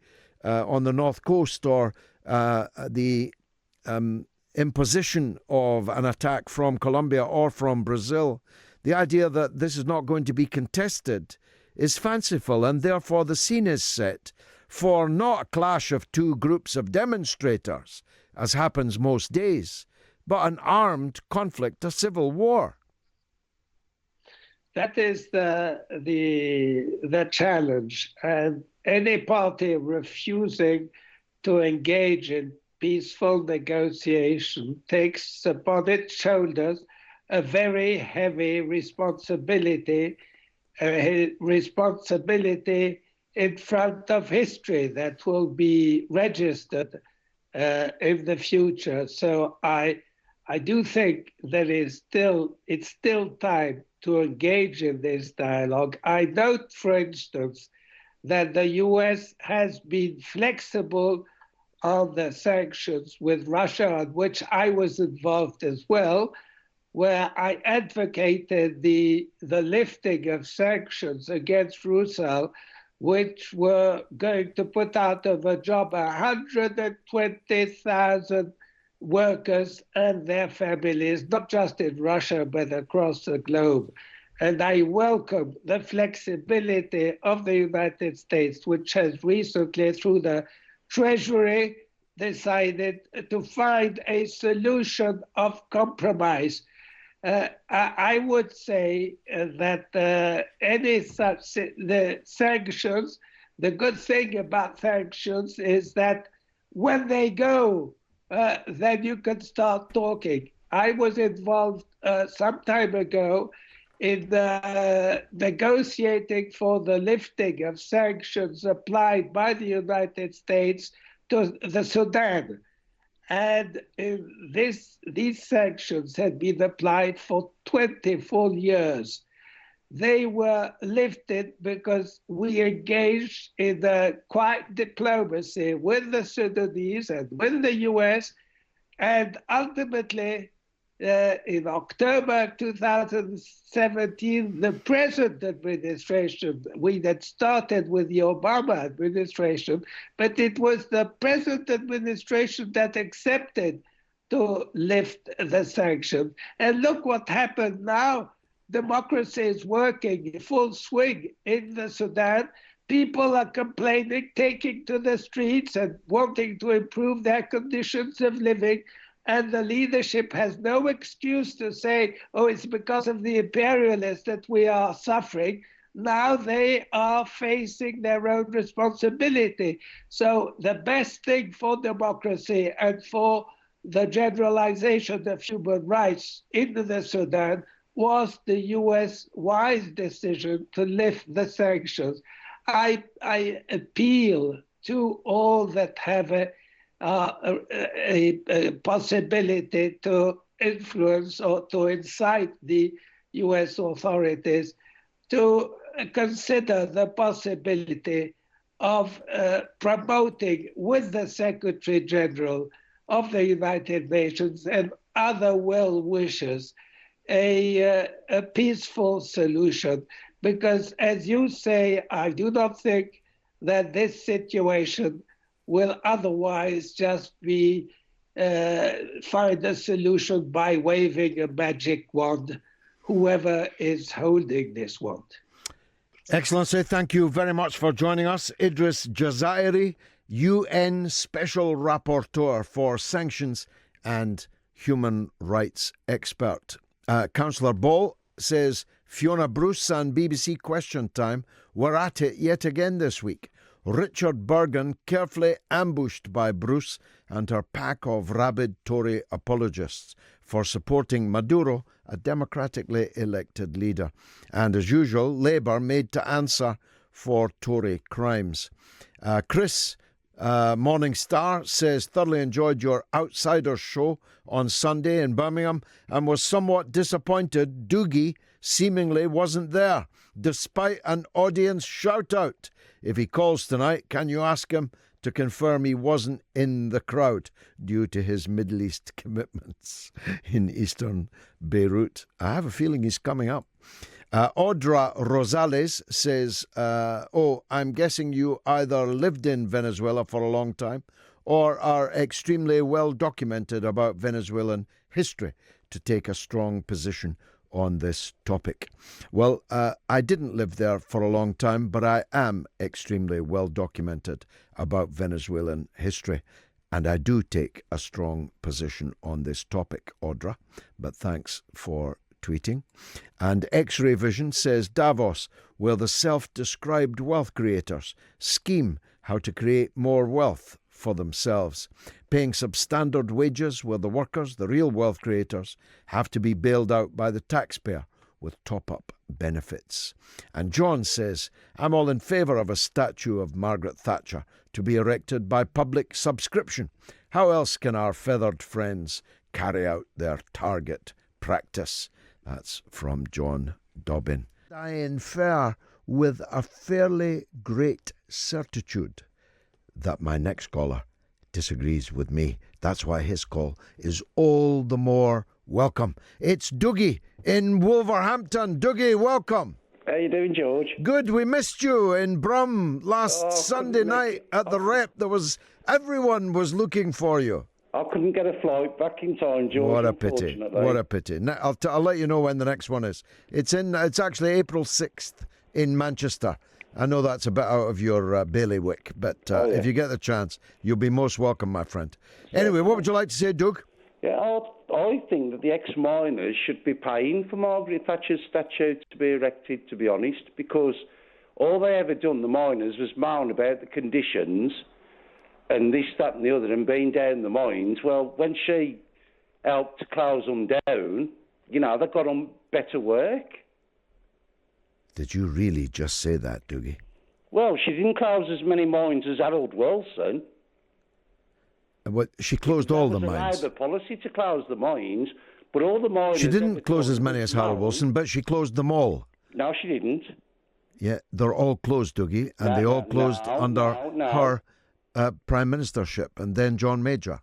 S1: north coast, or the imposition of an attack from Colombia or from Brazil. The idea that this is not going to be contested is fanciful, and therefore the scene is set for not a clash of two groups of demonstrators, as happens most days, but an armed conflict, a civil war.
S6: That is the challenge, and any party refusing to engage in peaceful negotiation takes upon its shoulders a very heavy responsibility in front of history that will be registered in the future. So I do think it's still time to engage in this dialogue. I note, for instance, that the US has been flexible on the sanctions with Russia, on which I was involved as well, where I advocated the lifting of sanctions against Russia, which were going to put out of a job 120,000 workers and their families, not just in Russia, but across the globe. And I welcome the flexibility of the United States, which has recently, through the Treasury, decided to find a solution of compromise. I would say that any such the sanctions, the good thing about sanctions is that when they go, then you can start talking. I was involved some time ago in negotiating for the lifting of sanctions applied by the United States to the Sudan. And these sanctions had been applied for 24 years. They were lifted because we engaged in quiet diplomacy with the Sudanese and with the US, and ultimately in October 2017, the present administration, we had started with the Obama administration, but it was the present administration that accepted to lift the sanctions. And look what happened now. Democracy is working in full swing in the Sudan. People are complaining, taking to the streets and wanting to improve their conditions of living. And the leadership has no excuse to say, oh, it's because of the imperialists that we are suffering. Now they are facing their own responsibility. So the best thing for democracy and for the generalization of human rights in the Sudan was the US wise decision to lift the sanctions. I appeal to all that have a possibility to influence or to incite the US authorities to consider the possibility of promoting with the Secretary General of the United Nations and other well-wishers a peaceful solution. Because as you say, I do not think that this situation will otherwise just be find a solution by waving a magic wand, whoever is holding this wand.
S1: Excellency, thank you very much for joining us. Idris Jazairi, UN Special Rapporteur for Sanctions and Human Rights Expert. Councillor Ball says, Fiona Bruce and BBC Question Time were at it yet again this week. Richard Bergen carefully ambushed by Bruce and her pack of rabid Tory apologists for supporting Maduro, a democratically elected leader. And as usual, Labour made to answer for Tory crimes. Chris, Morning Star, says, thoroughly enjoyed your Outsiders show on Sunday in Birmingham and was somewhat disappointed Doogie seemingly wasn't there, despite an audience shout-out. If he calls tonight, can you ask him to confirm he wasn't in the crowd due to his Middle East commitments in eastern Beirut? I have a feeling he's coming up. Audra Rosales says, I'm guessing you either lived in Venezuela for a long time or are extremely well documented about Venezuelan history to take a strong position on this topic. Well, I didn't live there for a long time, but I am extremely well documented about Venezuelan history, and I do take a strong position on this topic, Audra, but thanks for tweeting. And X-Ray Vision says, Davos, where the self-described wealth creators scheme how to create more wealth for themselves, paying substandard wages where the workers, the real wealth creators, have to be bailed out by the taxpayer with top-up benefits. And John says, I'm all in favour of a statue of Margaret Thatcher to be erected by public subscription. How else can our feathered friends carry out their target practice? That's from John Dobbin. I infer with a fairly great certitude that my next caller disagrees with me. That's why his call is all the more welcome. It's Dougie in Wolverhampton. Dougie, welcome.
S7: How you doing, George?
S1: Good. We missed you in Brum last Sunday night at the Rep. Everyone was looking for you.
S7: I couldn't get a flight back in time, George.
S1: What a pity. What a pity. Now, I'll let you know when the next one is. It's actually April 6th in Manchester. I know that's a bit out of your bailiwick, but if you get the chance, you'll be most welcome, my friend. Anyway, what would you like to say, Doug?
S7: Yeah, I think that the ex-miners should be paying for Margaret Thatcher's statue to be erected, to be honest, because all they ever done, the miners, was moan about the conditions and this, that and the other and being down the mines. Well, when she helped to close them down, they got on better work.
S1: Did you really just say that, Dougie?
S7: Well, she didn't close as many mines as Harold Wilson.
S1: What, she closed all the mines?
S7: It was a Labour policy to close the mines, but all the mines...
S1: She didn't close as many as Harold Wilson, but she closed them all.
S7: No, she didn't.
S1: Yeah, they're all closed, Dougie, and they all closed under her Prime Ministership, and then John Major.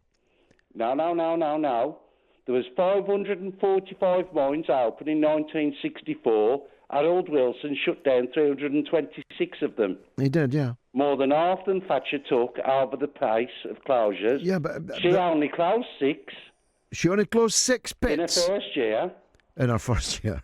S7: No. There was 545 mines open in 1964. Harold Wilson shut down 326 of them.
S1: He did, yeah.
S7: More than half them Thatcher took over the pace of closures.
S1: Yeah, but
S7: she only closed 6.
S1: She only closed 6 pits
S7: in her first year.
S1: In her first year.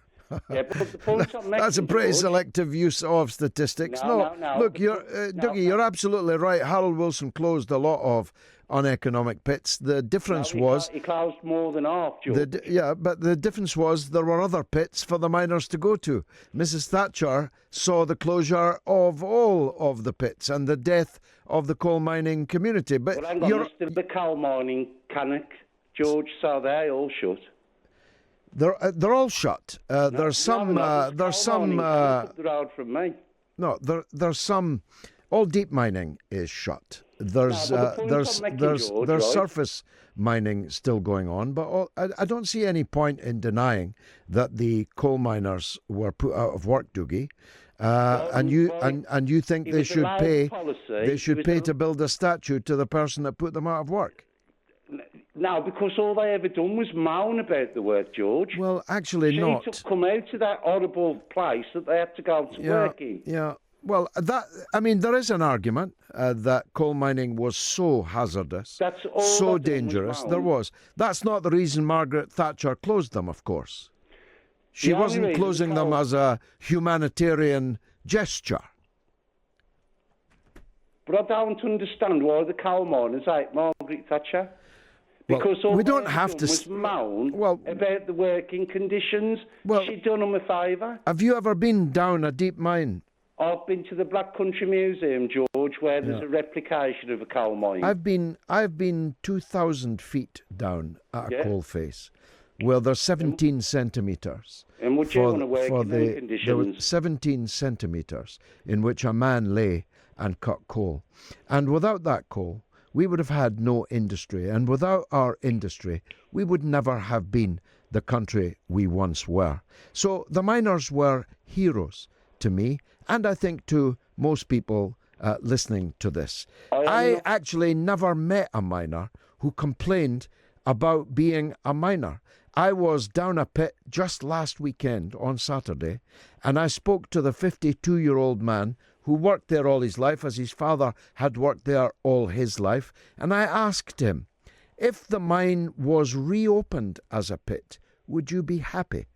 S7: Yeah, but the point I'm making,
S1: that's a pretty
S7: George,
S1: selective use of statistics.
S7: No.
S1: Look, Dougie, you're absolutely right. Harold Wilson closed a lot of uneconomic pits. The difference was
S7: he closed more than half, George.
S1: But the difference was there were other pits for the miners to go to. Mrs. Thatcher saw the closure of all of the pits and the death of the coal mining community. But
S7: well, hang on, the coal mining Cannock, George, so they all shut.
S1: They're all shut. There's some.
S7: There's some. Up the road from me.
S1: No, there's some. All deep mining is shut. There's surface mining still going on, but I don't see any point in denying that the coal miners were put out of work, Dougie. And you think they should pay? They should pay to build a statue to the person that put them out of work.
S7: No, because all they ever done was moan about the work, George.
S1: Well, actually not.
S7: She come out to that horrible place that they had to go to work in.
S1: Yeah. Well, there is an argument that coal mining was so hazardous, so dangerous. There was. That's not the reason Margaret Thatcher closed them, of course. She wasn't closing them as a humanitarian gesture.
S7: But I don't understand why the coal miners hate Margaret Thatcher. Because
S1: well, we don't have to
S7: moan about the working conditions. Well, she done them a favour.
S1: Have you ever been down a deep mine?
S7: I've been to the Black Country Museum, George, where there's a replication of a coal mine.
S1: I've been 2,000 feet down at a coal face. Well, there's 17 centimetres.
S7: And would you want to work in them conditions?
S1: There were 17 centimetres in which a man lay and cut coal. And without that coal, we would have had no industry. And without our industry, we would never have been the country we once were. So the miners were heroes to me, and I think to most people listening to this. I actually never met a miner who complained about being a miner. I was down a pit just last weekend on Saturday, and I spoke to the 52-year-old man who worked there all his life, as his father had worked there all his life, and I asked him, if the mine was reopened as a pit, would you be happy?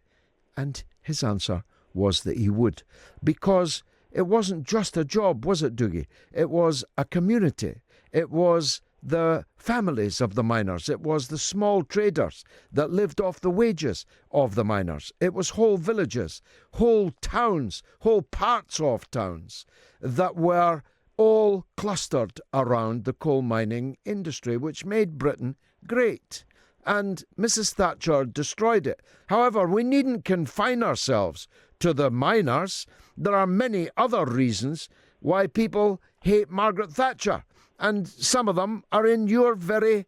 S1: And his answer was that he would, because it wasn't just a job, was it, Dougie? It was a community. It was the families of the miners. It was the small traders that lived off the wages of the miners. It was whole villages, whole towns, whole parts of towns that were all clustered around the coal mining industry, which made Britain great. And Mrs. Thatcher destroyed it. However, we needn't confine ourselves to the miners. There are many other reasons why people hate Margaret Thatcher. And some of them are in your very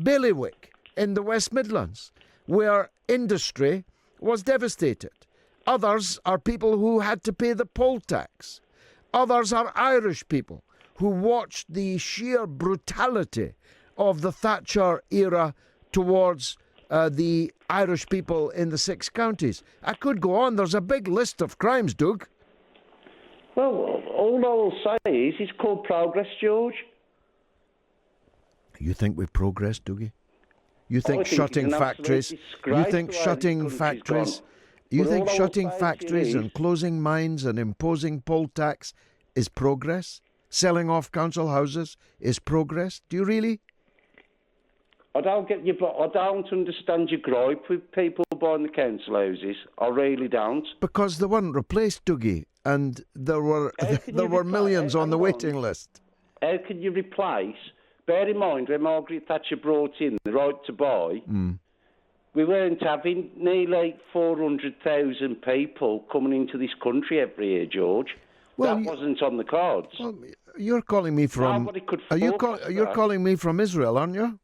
S1: bailiwick in the West Midlands, where industry was devastated. Others are people who had to pay the poll tax. Others are Irish people who watched the sheer brutality of the Thatcher era towards the Irish people in the 6 counties. I could go on. There's a big list of crimes, Doug.
S7: Well, all I will say is it's called progress, George.
S1: You think we've progressed, Dougie? You think shutting factories? You think shutting factories? You think shutting factories and closing mines and imposing poll tax is progress? Selling off council houses is progress? Do you really?
S7: I don't get you, but I don't understand your gripe with people buying the council houses. I really don't.
S1: Because they weren't replaced, Dougie, and there were millions on the waiting list.
S7: How can you replace? Bear in mind, when Margaret Thatcher brought in the right to buy, we weren't having nearly 400,000 people coming into this country every year, George. Well, that wasn't on the cards.
S1: Well, you're calling me from... You're calling me from Israel, aren't you?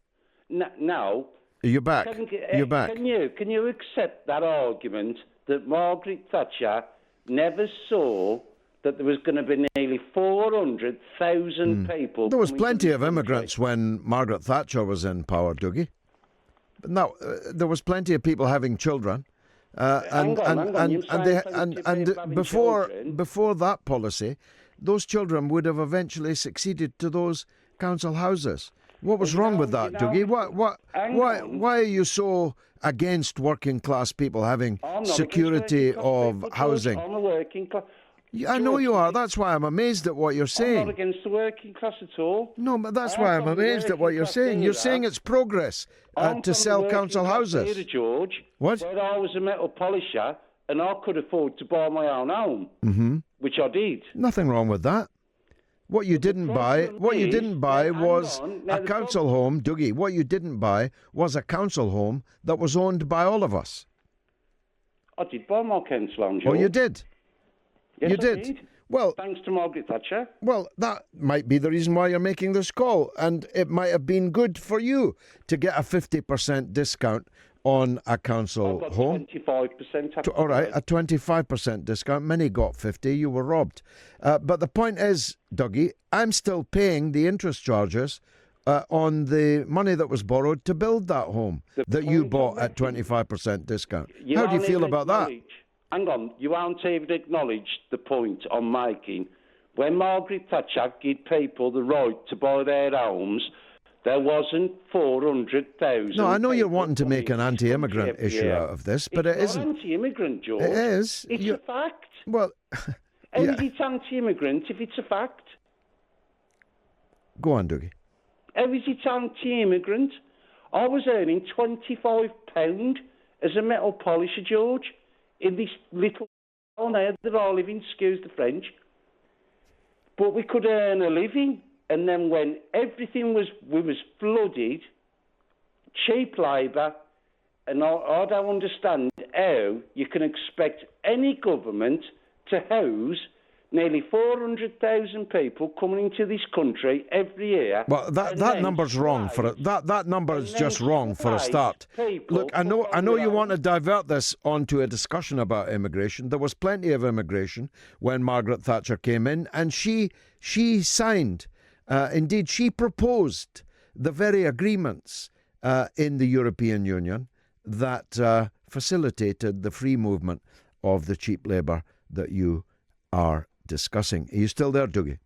S7: No.
S1: You're back. You're back.
S7: Can you accept that argument that Margaret Thatcher never saw that there was going to be nearly 400,000 people?
S1: There was plenty of immigrants when Margaret Thatcher was in power, Dougie. Now, there was plenty of people having children.
S7: Hang on. You're saying plenty of people having children.
S1: Before that policy, those children would have eventually succeeded to those council houses. What was wrong with that, Dougie? Why are you so against working class people having security of housing?
S7: I'm a working class.
S1: I know you are. That's why I'm amazed at what you're saying.
S7: I'm not against the working class at all.
S1: No, but that's why I'm amazed at what you're saying. You're saying it's progress to sell council houses.
S7: Theatre, George,
S1: what?
S7: Where I was a metal polisher and I could afford to buy my own home, which I did.
S1: Nothing wrong with that. What you didn't buy was a council home, Dougie. What you didn't buy was a council home that was owned by all of us.
S7: I did buy my council home, George.
S1: Oh, you did?
S7: Yes,
S1: you
S7: I
S1: did. Well,
S7: thanks to Margaret Thatcher.
S1: Well, that might be the reason why you're making this call, and it might have been good for you to get a 50% discount on a council home.
S7: 25%.
S1: All right, a 25% discount. Many got 50. You were robbed. But the point is, Dougie, I'm still paying the interest charges on the money that was borrowed to build that home that you bought at 25% discount. How do you feel about that?
S7: Hang on, you won't even acknowledge the point I'm making. When Margaret Thatcher gave people the right to buy their homes, there wasn't 400,000.
S1: No, I know you're wanting to make an anti-immigrant issue out of this, but it isn't.
S7: It's not anti-immigrant, George.
S1: It is.
S7: It's a fact.
S1: Well,
S7: How is it anti-immigrant if it's a fact?
S1: Go on, Dougie.
S7: How is it anti-immigrant? I was earning £25 as a metal polisher, George, in this little town here that I live in, excuse the French. But we could earn a living, and then when everything was flooded, cheap labour, and I don't understand how you can expect any government to house nearly 400,000 people coming into this country every year.
S1: Well, that number's wrong for it. That number is just wrong for a start. Look, I know you want to divert this onto a discussion about immigration. There was plenty of immigration when Margaret Thatcher came in, and she signed, indeed, she proposed the very agreements in the European Union that facilitated the free movement of the cheap labour that you are discussing. Are you still there, Dougie?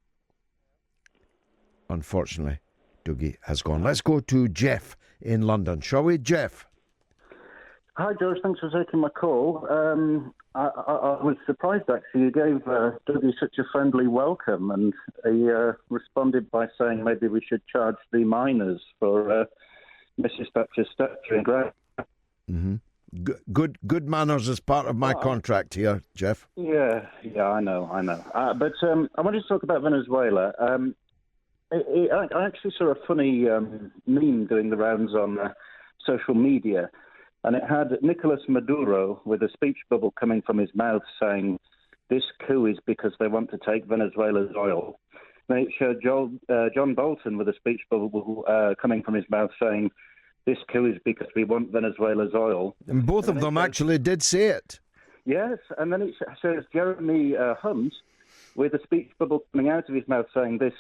S1: Unfortunately, Dougie has gone. Let's go to Jeff in London, shall we? Jeff.
S8: Hi, George. Thanks for taking my call. I was surprised, actually. You gave Dougie such a friendly welcome, and he responded by saying maybe we should charge the miners for Mrs. Thatcher's statue in Gray.
S1: Mm-hmm. Good manners is part of my contract here, Jeff.
S8: Yeah, I know. But I wanted to talk about Venezuela. I actually saw a funny meme doing the rounds on social media, and it had Nicolas Maduro with a speech bubble coming from his mouth saying, "This coup is because they want to take Venezuela's oil." Then it showed John Bolton with a speech bubble coming from his mouth saying, "This coup is because we want Venezuela's oil."
S1: And both of them actually did say it.
S8: Yes, and then it shows Jeremy Hunt with a speech bubble coming out of his mouth saying this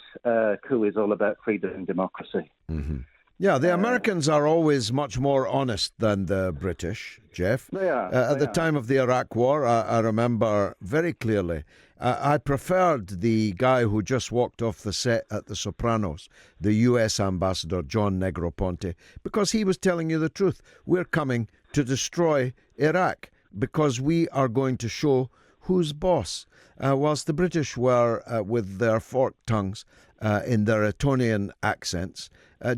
S8: coup is all about freedom and democracy.
S1: Mm-hmm. Yeah, the Americans are always much more honest than the British, Jeff.
S8: They are.
S1: At the time of the Iraq War, I remember very clearly, I preferred the guy who just walked off the set at The Sopranos, the US ambassador, John Negroponte, because he was telling you the truth. We're coming to destroy Iraq because we are going to show who's boss. Whilst the British were, with their forked tongues in their Etonian accents,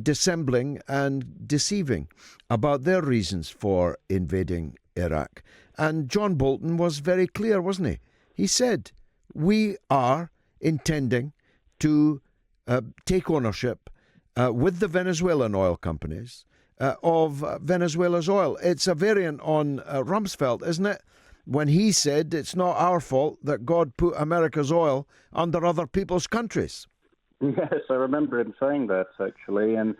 S1: dissembling and deceiving about their reasons for invading Iraq. And John Bolton was very clear, wasn't he? He said, we are intending to take ownership with the Venezuelan oil companies of Venezuela's oil. It's a variant on Rumsfeld, isn't it? When he said it's not our fault that God put America's oil under other people's countries.
S8: Yes, I remember him saying that, actually. And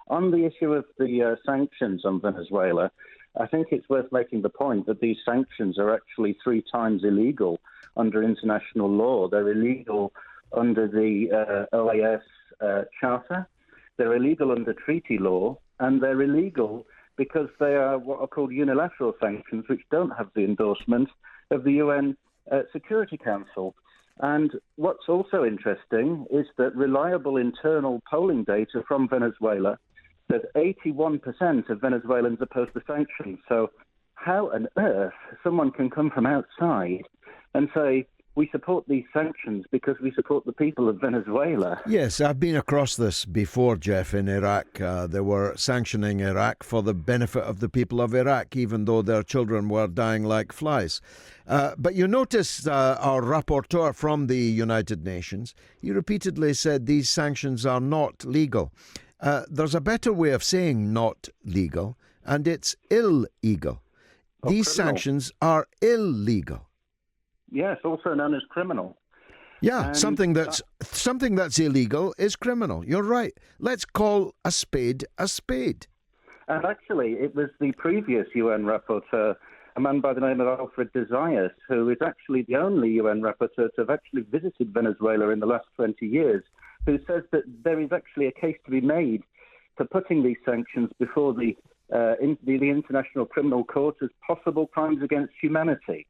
S8: on the issue of the sanctions on Venezuela, I think it's worth making the point that these sanctions are actually 3 times illegal under international law. They're illegal under the OAS Charter, they're illegal under treaty law, and they're illegal because they are what are called unilateral sanctions, which don't have the endorsement of the UN Security Council. And what's also interesting is that reliable internal polling data from Venezuela says 81% of Venezuelans oppose the sanctions. So how on earth someone can come from outside and say, we support these sanctions because we support the people of Venezuela?
S1: Yes, I've been across this before, Jeff, in Iraq. They were sanctioning Iraq for the benefit of the people of Iraq, even though their children were dying like flies. But you notice our rapporteur from the United Nations, he repeatedly said these sanctions are not legal. There's a better way of saying not legal, and it's illegal. These
S8: criminal.
S1: Sanctions are illegal.
S8: Yes, also known as criminal.
S1: Yeah,
S8: And
S1: something that's illegal is criminal. You're right. Let's call a spade a spade.
S8: And actually, it was the previous UN rapporteur, a man by the name of Alfred de Zayas, who is actually the only UN rapporteur to have actually visited Venezuela in the last 20 years, who says that there is actually a case to be made for putting these sanctions before the International Criminal Court as possible crimes against humanity.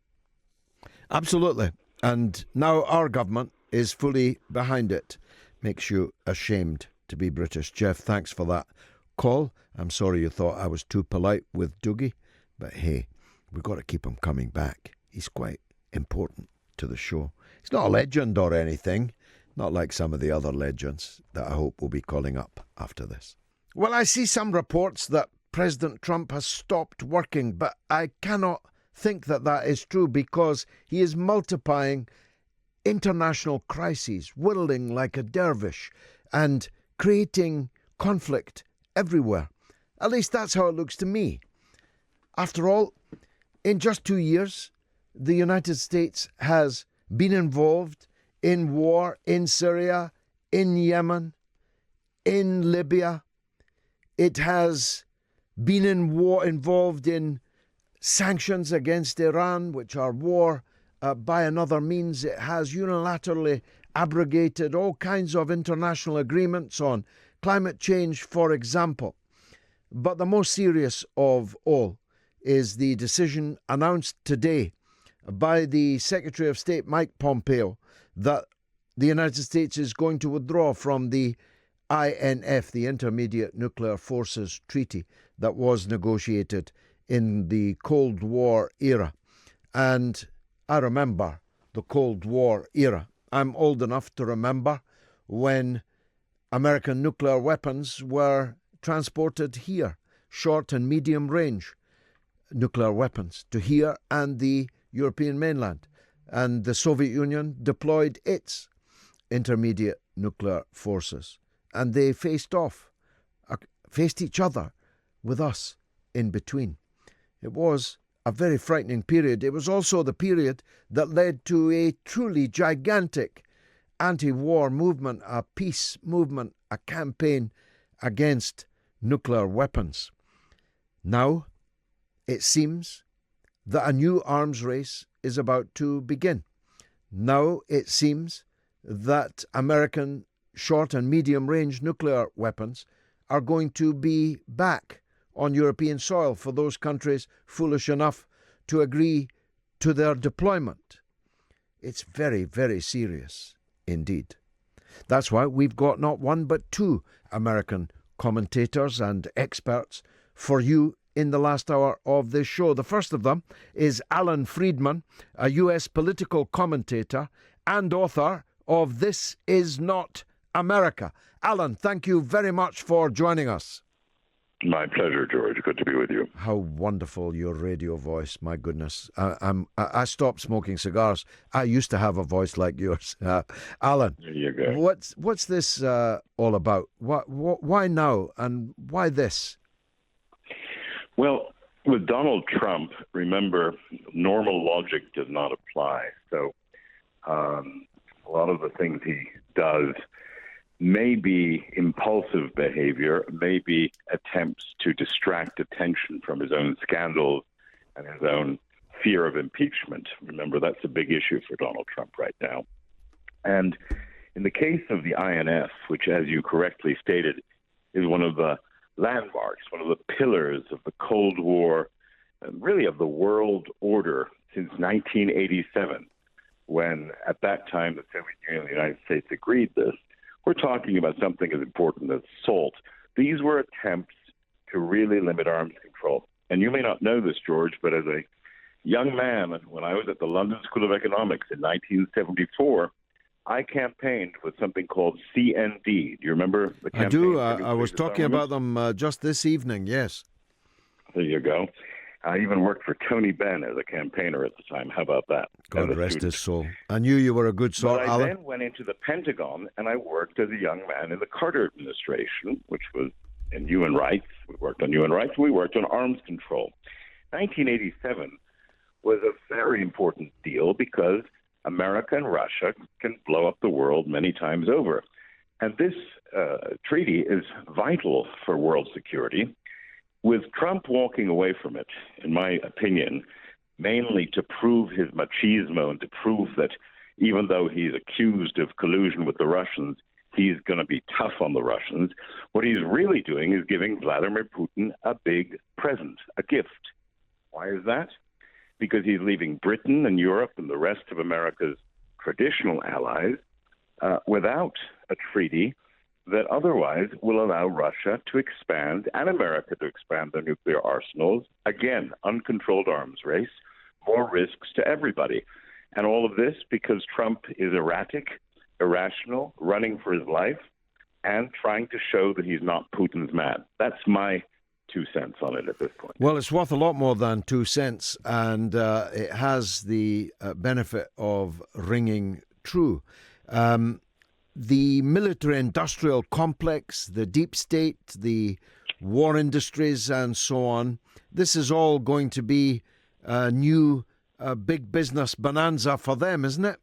S1: Absolutely. And now our government is fully behind it. Makes you ashamed to be British. Jeff, thanks for that call. I'm sorry you thought I was too polite with Dougie, but hey, we've got to keep him coming back. He's quite important to the show. He's not a legend or anything, not like some of the other legends that I hope will be calling up after this. Well, I see some reports that President Trump has stopped working, but I cannot think that that is true because he is multiplying international crises, whirling like a dervish and creating conflict everywhere. At least that's how it looks to me. After all, in just 2 years, the United States has been involved in war in Syria, in Yemen, in Libya. It has been involved in sanctions against Iran, which are war by another means. It has unilaterally abrogated all kinds of international agreements on climate change, for example. But the most serious of all is the decision announced today by the Secretary of State, Mike Pompeo, that the United States is going to withdraw from the INF, the Intermediate Nuclear Forces Treaty that was negotiated in the Cold War era. And I remember the Cold War era. I'm old enough to remember when American nuclear weapons were transported here, short and medium range nuclear weapons to here and the European mainland. And the Soviet Union deployed its intermediate nuclear forces. And they faced each other with us in between. It was a very frightening period. It was also the period that led to a truly gigantic anti-war movement, a peace movement, a campaign against nuclear weapons. Now, it seems that a new arms race is about to begin. Now, it seems that American short and medium-range nuclear weapons are going to be back on European soil for those countries foolish enough to agree to their deployment. It's very, very serious indeed. That's why we've got not one but two American commentators and experts for you in the last hour of this show. The first of them is Alan Friedman, a US political commentator and author of This Is Not America. Alan, thank you very much for joining us.
S9: My pleasure, George. Good to be with you.
S1: How wonderful your radio voice. My goodness. I stopped smoking cigars. I used to have a voice like yours. Alan,
S9: There you go.
S1: what's this all about? Why now and why this?
S9: Well, with Donald Trump, remember, normal logic does not apply. So a lot of the things he does may be impulsive behavior, may be attempts to distract attention from his own scandals and his own fear of impeachment. Remember, that's a big issue for Donald Trump right now. And in the case of the INF, which, as you correctly stated, is one of the landmarks, one of the pillars of the Cold War, and really of the world order since 1987, when at that time the Soviet Union and the United States agreed this. We're talking about something as important as SALT. These were attempts to really limit arms control. And you may not know this, George, but as a young man, when I was at the London School of Economics in 1974, I campaigned with something called CND. Do you remember the campaign?
S1: I do. I was talking about them just this evening, yes.
S9: There you go. I even worked for Tony Benn as a campaigner at the time. How about that?
S1: God rest his soul. I knew you were a good sort,
S9: But I
S1: Alan.
S9: then went into the Pentagon, and I worked as a young man in the Carter administration, which was in human rights. We worked on human rights. We worked on arms control. 1987 was a very important deal because America and Russia can blow up the world many times over. And this treaty is vital for world security. With Trump walking away from it, in my opinion, mainly to prove his machismo and to prove that even though he's accused of collusion with the Russians, he's going to be tough on the Russians, what he's really doing is giving Vladimir Putin a big present, a gift. Why is that? Because he's leaving Britain and Europe and the rest of America's traditional allies without a treaty that otherwise will allow Russia to expand and America to expand their nuclear arsenals. Again, uncontrolled arms race, more risks to everybody. And all of this because Trump is erratic, irrational, running for his life, and trying to show that he's not Putin's man. That's my 2 cents on it at this point.
S1: Well, it's worth a lot more than 2 cents, and it has the benefit of ringing true. The military-industrial complex, the deep state, the war industries, and so on, this is all going to be a new big business bonanza for them, isn't it?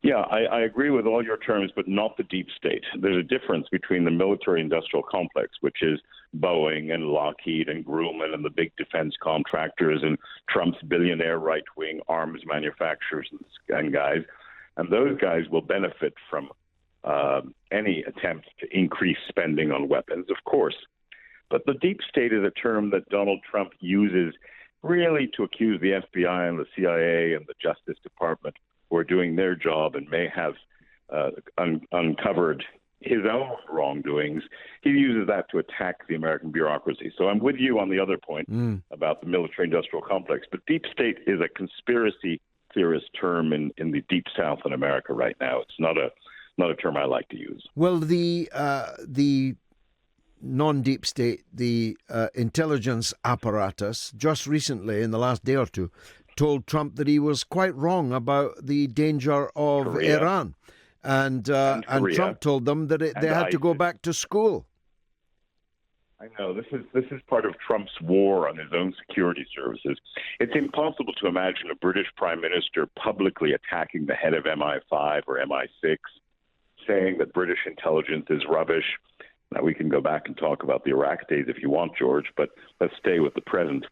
S9: Yeah, I agree with all your terms, but not the deep state. There's a difference between the military-industrial complex, which is Boeing and Lockheed and Grumman and the big defense contractors and Trump's billionaire right-wing arms manufacturers and guys. And those guys will benefit from any attempt to increase spending on weapons, of course. But the deep state is a term that Donald Trump uses really to accuse the FBI and the CIA and the Justice Department who are doing their job and may have uncovered his own wrongdoings. He uses that to attack the American bureaucracy. So I'm with you on the other point about the military-industrial complex. But deep state is a conspiracy theorist term in the deep south in America right now. It's not a term I like to use.
S1: Well, the non-deep state, the intelligence apparatus, just recently in the last day or two, told Trump that he was quite wrong about the danger of
S9: Korea.
S1: Iran, and Trump told them that they had to go back to school.
S9: I know this is part of Trump's war on his own security services. It's impossible to imagine a British prime minister publicly attacking the head of MI5 or MI6, saying that British intelligence is rubbish. Now, we can go back and talk about the Iraq days if you want, George, but let's stay with the present.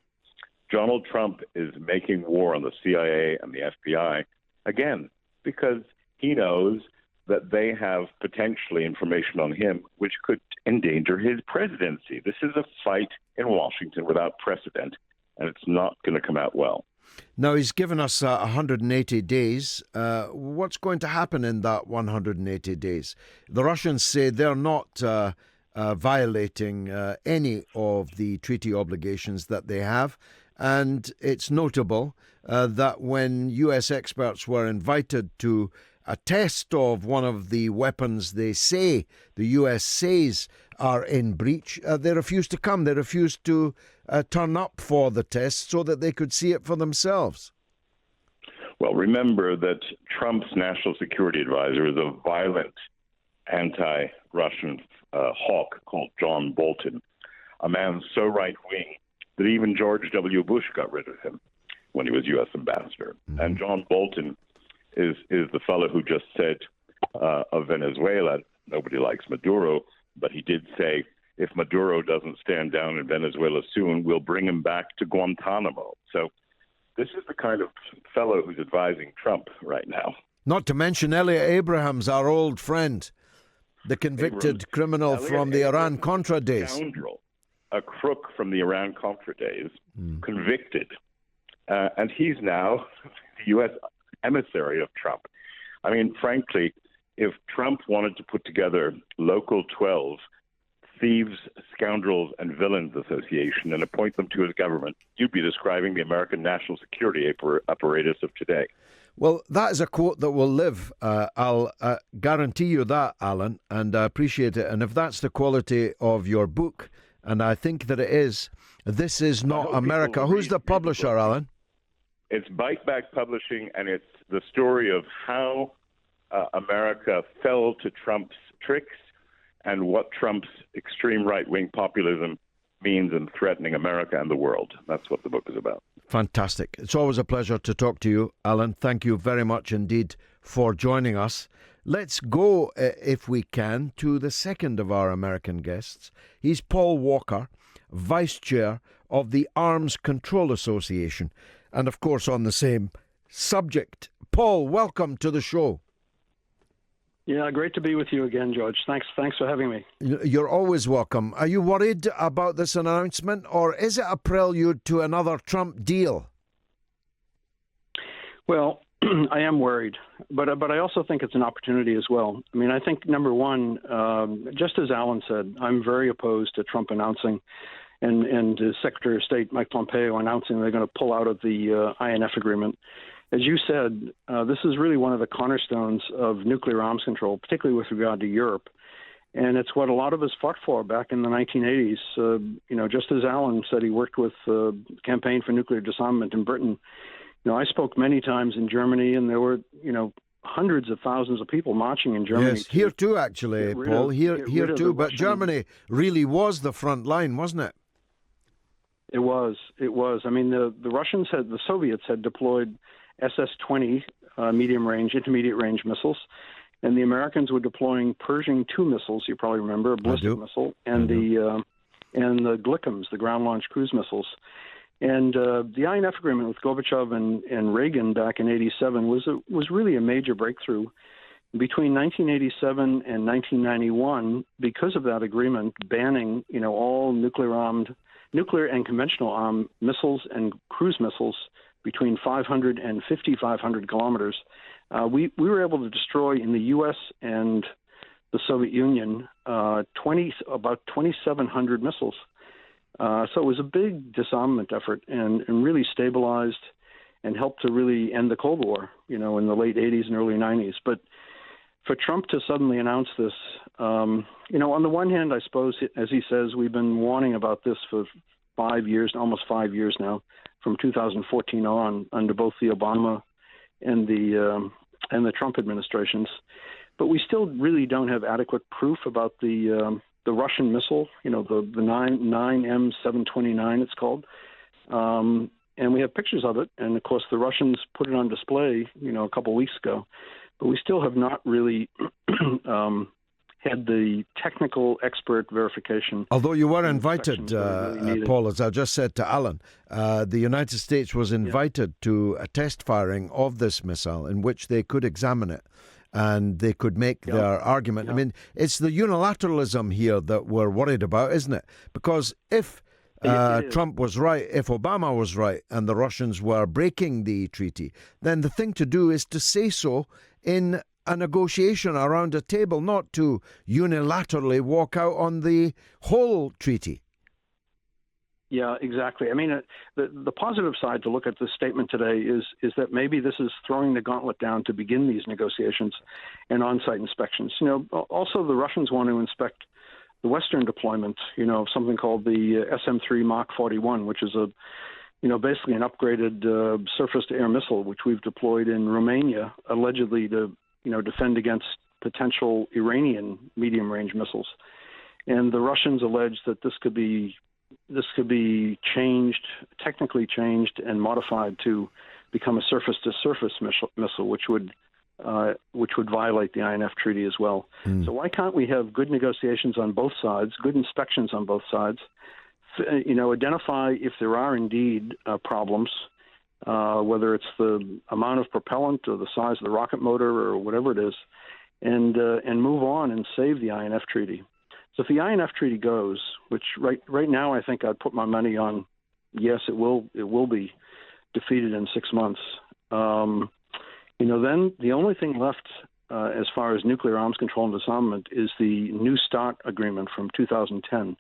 S9: Donald Trump is making war on the CIA and the FBI, again, because he knows that they have potentially information on him which could endanger his presidency. This is a fight in Washington without precedent, and it's not going to come out well.
S1: Now, he's given us 180 days. What's going to happen in that 180 days? The Russians say they're not violating any of the treaty obligations that they have. And it's notable that when U.S. experts were invited to a test of one of the weapons they say the U.S. says are in breach, they refused to come. They refused to turn up for the test so that they could see it for themselves.
S9: Well, remember that Trump's national security advisor is a violent anti-Russian hawk called John Bolton, a man so right-wing that even George W. Bush got rid of him when he was U.S. ambassador. Mm-hmm. And John Bolton is the fellow who just said of Venezuela, nobody likes Maduro, but he did say, if Maduro doesn't stand down in Venezuela soon, we'll bring him back to Guantanamo. So this is the kind of fellow who's advising Trump right now.
S1: Not to mention Elliot Abrahams, our old friend. The convicted
S9: Abrams.
S1: criminal
S9: Elliot
S1: from the
S9: Abrams,
S1: Iran-Contra days.
S9: Scoundrel, a crook from the Iran-Contra days, convicted. And he's now the U.S. emissary of Trump. I mean, frankly, if Trump wanted to put together Local 12, Thieves, Scoundrels, and Villains Association and appoint them to his government, you'd be describing the American national security apparatus of today.
S1: Well, that is a quote that will live. I'll guarantee you that, Alan, and I appreciate it. And if that's the quality of your book, and I think that it is, This Is Not America. Who's the publisher, Alan?
S9: It's Bite Back Publishing, and it's the story of how America fell to Trump's tricks and what Trump's extreme right-wing populism means in threatening America and the world. That's what the book is about.
S1: Fantastic. It's always a pleasure to talk to you, Alan. Thank you very much indeed for joining us. Let's go, if we can, to the second of our American guests. He's Paul Walker, Vice Chair of the Arms Control Association, and of course on the same subject. Paul, welcome to the show.
S10: Yeah, great to be with you again, George. Thanks for having me.
S1: You're always welcome. Are you worried about this announcement, or is it a prelude to another Trump deal?
S10: Well, I am worried, but I also think it's an opportunity as well. I mean, I think, number one, just as Alan said, I'm very opposed to Trump announcing and Secretary of State Mike Pompeo announcing they're going to pull out of the INF agreement. As you said, this is really one of the cornerstones of nuclear arms control, particularly with regard to Europe. And it's what a lot of us fought for back in the 1980s. Just as Alan said, he worked with the Campaign for Nuclear Disarmament in Britain. I spoke many times in Germany, and there were, hundreds of thousands of people marching in Germany.
S1: Yes, here too, actually, Paul. Here too. But Germany really was the front line, wasn't it?
S10: It was. I mean, the Soviets had deployed SS-20 intermediate-range missiles, and the Americans were deploying Pershing 2 missiles. You probably remember, a ballistic missile, and the Glickems, the ground-launched cruise missiles. And the INF agreement with Gorbachev and Reagan back in '87 was really a major breakthrough. Between 1987 and 1991, because of that agreement banning, all nuclear and conventional armed missiles and cruise missiles between 500 and 5,500 kilometers, we were able to destroy in the U.S. and the Soviet Union about 2,700 missiles. So it was a big disarmament effort and really stabilized and helped to really end the Cold War, in the late 80s and early 90s. But for Trump to suddenly announce this, on the one hand, I suppose, as he says, we've been warning about this for 5 years, almost 5 years now, from 2014 on, under both the Obama and the Trump administrations. But we still really don't have adequate proof about the Russian missile, the 9M729 it's called. And we have pictures of it. And, of course, the Russians put it on display, a couple of weeks ago. But we still have not really had the technical expert verification.
S1: Although you were invited, Paul, as I just said to Alan, the United States was invited to a test firing of this missile in which they could examine it and they could make their argument. I mean, it's the unilateralism here that we're worried about, isn't it? Because if Trump was right, if Obama was right, and the Russians were breaking the treaty, then the thing to do is to say so in a negotiation around a table, not to unilaterally walk out on the whole treaty.
S10: Yeah, exactly. I mean, the positive side to look at this statement today is that maybe this is throwing the gauntlet down to begin these negotiations and on-site inspections. Also the Russians want to inspect the Western deployment, of something called the SM-3 Mark 41, which is basically an upgraded surface-to-air missile, which we've deployed in Romania, allegedly to, defend against potential Iranian medium-range missiles. And the Russians allege that this could be technically changed and modified to become a surface-to-surface missile, which would violate the INF treaty as well. So why can't we have good negotiations on both sides, good inspections on both sides, identify if there are indeed problems, whether it's the amount of propellant or the size of the rocket motor or whatever it is, and move on and save the INF Treaty. So if the INF Treaty goes, which right now I think I'd put my money on, yes, it will be defeated in 6 months. Then the only thing left as far as nuclear arms control and disarmament is the New START agreement from 2010.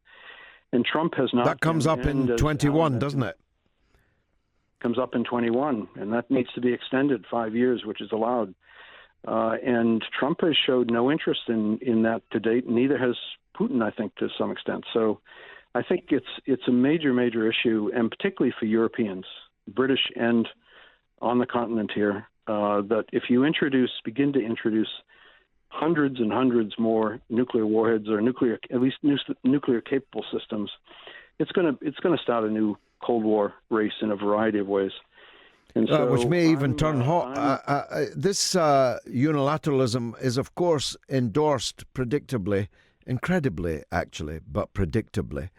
S10: And Trump has not...
S1: That comes up in 21, doesn't it?
S10: Comes up in 21, and that needs to be extended 5 years, which is allowed. And Trump has showed no interest in that to date, neither has Putin, I think, to some extent. So I think it's a major issue, and particularly for Europeans, British and on the continent here, that if you begin to introduce hundreds and hundreds more nuclear warheads or at least nuclear capable systems, it's going to start a new Cold War race in a variety of ways. And so
S1: which may even turn hot. This unilateralism is, of course, endorsed incredibly actually, but predictably,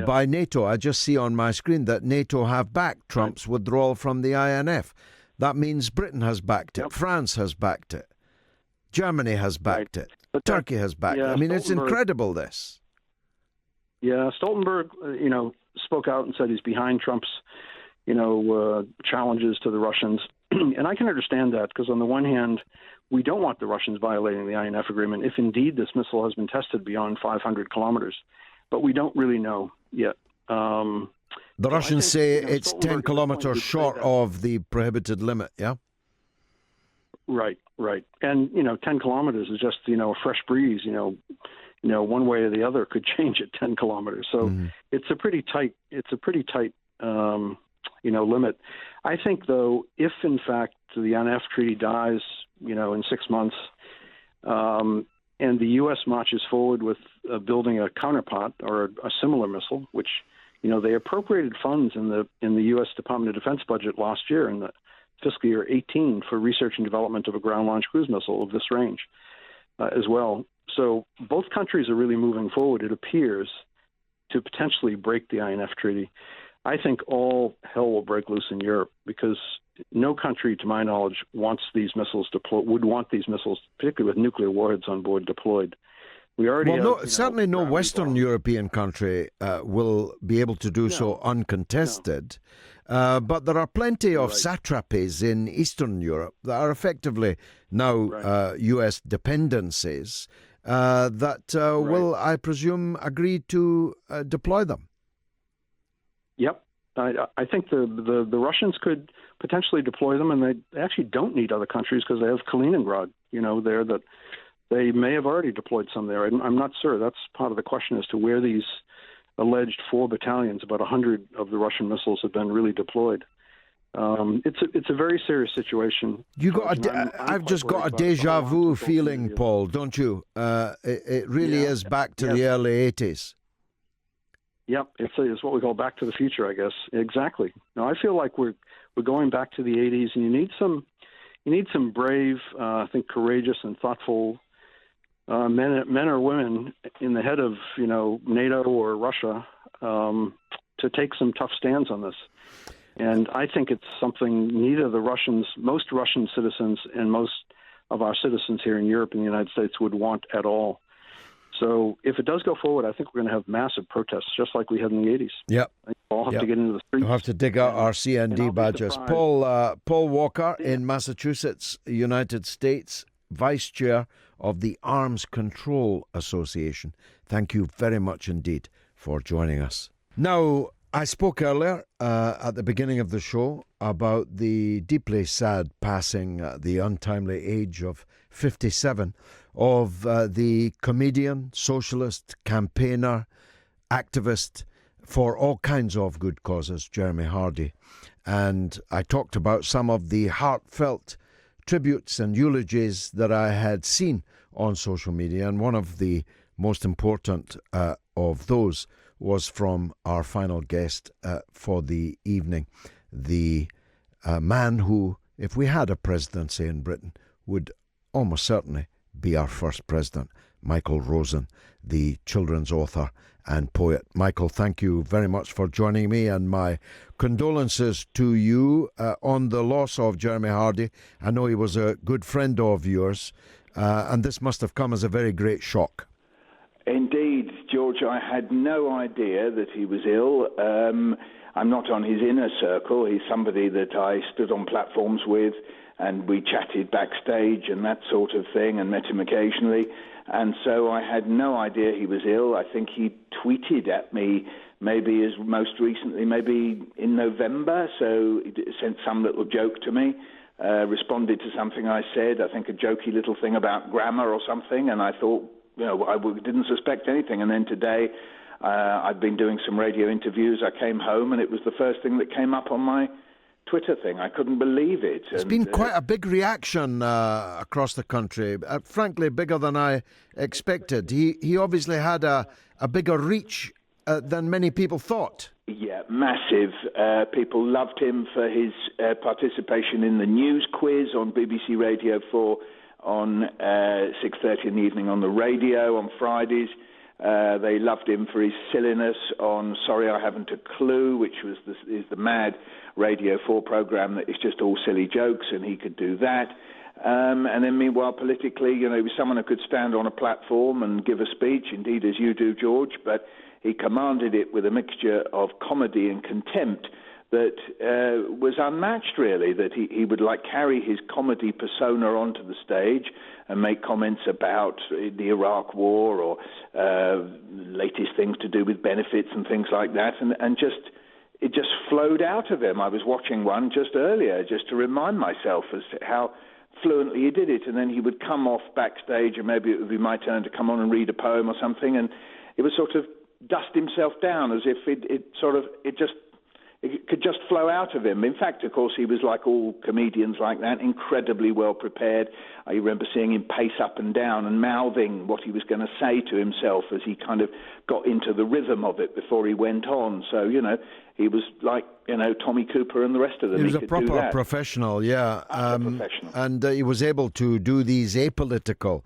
S1: by NATO. I just see on my screen that NATO have backed Trump's withdrawal from the INF. That means Britain has backed it, France has backed it, Germany has backed it, but Turkey has backed it. I mean, it's incredible, this.
S10: Yeah, Stoltenberg, spoke out and said he's behind Trump's, challenges to the Russians. And I can understand that, because on the one hand, we don't want the Russians violating the INF agreement if indeed this missile has been tested beyond 500 kilometers. But we don't really know yet.
S1: The Russians say it's 10 kilometers short of the prohibited limit, yeah?
S10: Right. And, 10 kilometers is just, a fresh breeze, one way or the other could change at 10 kilometers. So it's a pretty tight limit. I think, though, if in fact the INF Treaty dies, in 6 months, and the U.S. marches forward with building a counterpart or a similar missile, which, they appropriated funds in the U.S. Department of Defense budget last year in the fiscal year 18 for research and development of a ground-launched cruise missile of this range as well. So both countries are really moving forward, it appears, to potentially break the INF Treaty. I think all hell will break loose in Europe, because no country, to my knowledge, would want these missiles, particularly with nuclear warheads on board, deployed. We already
S1: certainly no Western European country will be able to do so uncontested. But there are plenty of satrapies in Eastern Europe that are effectively now U.S. dependencies that will, I presume, agree to deploy them.
S10: Yep. I think the Russians could potentially deploy them, and they actually don't need other countries because they have Kaliningrad, there, that they may have already deployed some there. I'm not sure. That's part of the question as to where these alleged 4 battalions, about 100 of the Russian missiles, have been really deployed. It's a very serious situation.
S1: I've just got a deja vu feeling, Paul, don't you? It really is back to the early 80s.
S10: Yep, it's what we call back to the future, I guess. Exactly. Now, I feel like we're going back to the 80s, and you need some brave, I think, courageous and thoughtful men or women in the head of NATO or Russia to take some tough stands on this. And I think it's something neither most Russian citizens and most of our citizens here in Europe and the United States would want at all. So if it does go forward, I think we're going to have massive protests, just like we had in the 80s.
S1: Yep.
S10: We'll have to get into the streets.
S1: We'll have to dig out our CND badges. Paul Walker in Massachusetts, United States, Vice Chair of the Arms Control Association. Thank you very much indeed for joining us. Now, I spoke earlier at the beginning of the show about the deeply sad passing at the untimely age of 57 of the comedian, socialist, campaigner, activist for all kinds of good causes, Jeremy Hardy. And I talked about some of the heartfelt tributes and eulogies that I had seen on social media, and one of the most important of those was from our final guest for the evening, the man who, if we had a presidency in Britain, would almost certainly be our first president, Michael Rosen, the children's author and poet. Michael, thank you very much for joining me, and my condolences to you on the loss of Jeremy Hardy. I know he was a good friend of yours. and this must have come as a very great shock.
S11: Indeed, George, I had no idea that he was ill. I'm not on his inner circle. He's somebody that I stood on platforms with, and we chatted backstage and that sort of thing, and met him occasionally. And so I had no idea he was ill. I think he tweeted at me maybe as most recently, maybe in November, so he sent some little joke to me, responded to something I said, I think a jokey little thing about grammar or something, and I thought, I didn't suspect anything. And then today, I've been doing some radio interviews. I came home, and it was the first thing that came up on my Twitter thing. I couldn't believe it.
S1: It's been quite a big reaction across the country, frankly bigger than I expected. He obviously had a bigger reach than many people thought.
S11: Yeah, massive. People loved him for his participation in the news quiz on BBC Radio 4 on 6:30 in the evening on the radio on Fridays. They loved him for his silliness on Sorry I Haven't a Clue, which is the mad Radio 4 programme that is just all silly jokes, and he could do that. And then meanwhile, politically, he was someone who could stand on a platform and give a speech, indeed as you do, George, but he commanded it with a mixture of comedy and contempt that was unmatched, really, that he would carry his comedy persona onto the stage and make comments about the Iraq War or latest things to do with benefits and things like that, and it just flowed out of him. I was watching one just earlier just to remind myself as to how fluently he did it, and then he would come off backstage, and maybe it would be my turn to come on and read a poem or something, and it would sort of dust himself down as if it could just flow out of him. In fact, of course, he was like all comedians like that, incredibly well prepared. I remember seeing him pace up and down and mouthing what he was going to say to himself as he kind of got into the rhythm of it before he went on. So, he was like, Tommy Cooper and the rest of them.
S1: He was a proper professional, yeah.
S11: Professional.
S1: And he was able to do these apolitical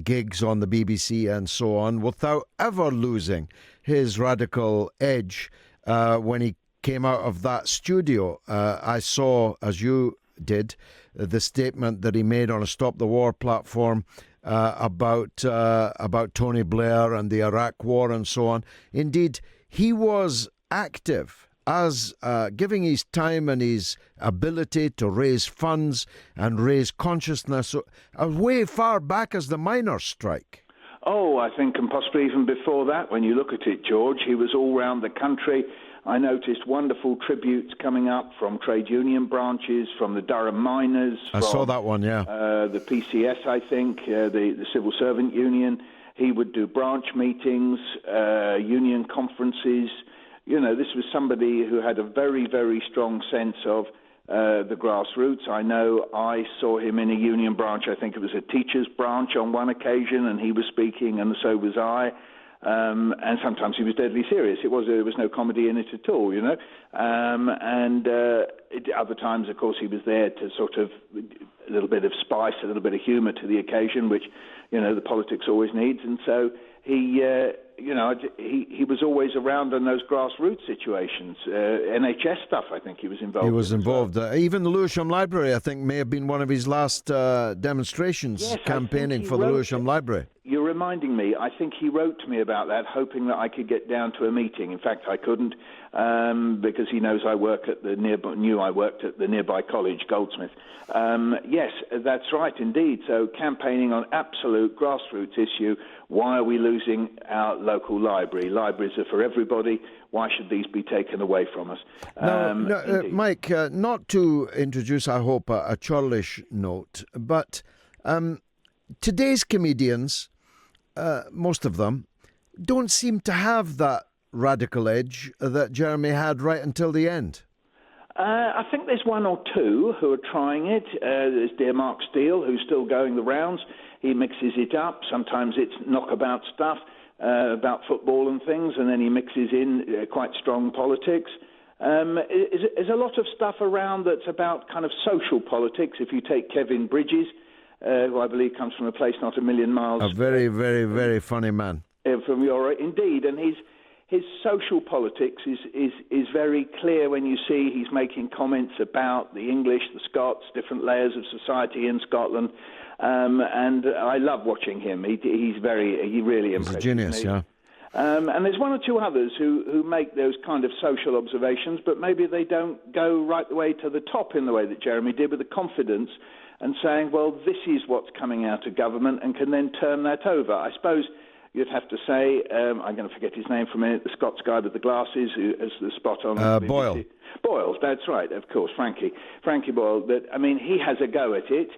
S1: gigs on the BBC and so on without ever losing his radical edge when he came out of that studio. I saw, as you did, the statement that he made on a Stop the War platform about Tony Blair and the Iraq War and so on. Indeed, he was active as giving his time and his ability to raise funds and raise consciousness way far back as the miners' strike.
S11: Oh, I think, and possibly even before that, when you look at it, George, he was all round the country. I noticed wonderful tributes coming up from trade union branches, from the Durham miners.
S1: I saw that one, yeah.
S11: The PCS, I think, the Civil Servant Union. He would do branch meetings, union conferences. This was somebody who had a very, very strong sense of the grassroots. I know I saw him in a union branch. I think it was a teachers' branch on one occasion, and he was speaking, and so was I. And sometimes he was deadly serious. There was no comedy in it at all, other times, of course, he was there to sort of a little bit of spice, a little bit of humour to the occasion, which, the politics always needs. And so he was always around in those grassroots situations. NHS stuff, I think he was involved in.
S1: He was involved. Even the Lewisham Library, I think, may have been one of his last demonstrations, campaigning for the Lewisham Library.
S11: You're reminding me. I think he wrote to me about that, hoping that I could get down to a meeting. In fact, I couldn't because he knows I worked at the nearby college, Goldsmith. Yes, that's right, indeed. So campaigning on absolute grassroots issue. Why are we losing our local library? Libraries are for everybody. Why should these be taken away from us?
S1: Mike, not to introduce, I hope, a churlish note, but today's comedians, most of them, don't seem to have that radical edge that Jeremy had right until the end.
S11: I think there's one or two who are trying it. There's dear Mark Steele, who's still going the rounds. He mixes it up. Sometimes it's knockabout stuff about football and things, and then he mixes in quite strong politics. There's a lot of stuff around that's about kind of social politics. If you take Kevin Bridges, who I believe comes from a place not a million miles.
S1: A very, very, very funny man.
S11: From your indeed, and his social politics is very clear when you see he's making comments about the English, the Scots, different layers of society in Scotland, And I love watching him. He really impresses me.
S1: He's a genius, yeah.
S11: And there's one or two others who make those kind of social observations, but maybe they don't go right the way to the top in the way that Jeremy did, with the confidence and saying, well, this is what's coming out of government, and can then turn that over. I suppose you'd have to say, I'm going to forget his name for a minute, the Scots guy with the glasses, who has the spot on.
S1: Boyle.
S11: Boyle, that's right, of course, Frankie Boyle. But, I mean, he has a go at it.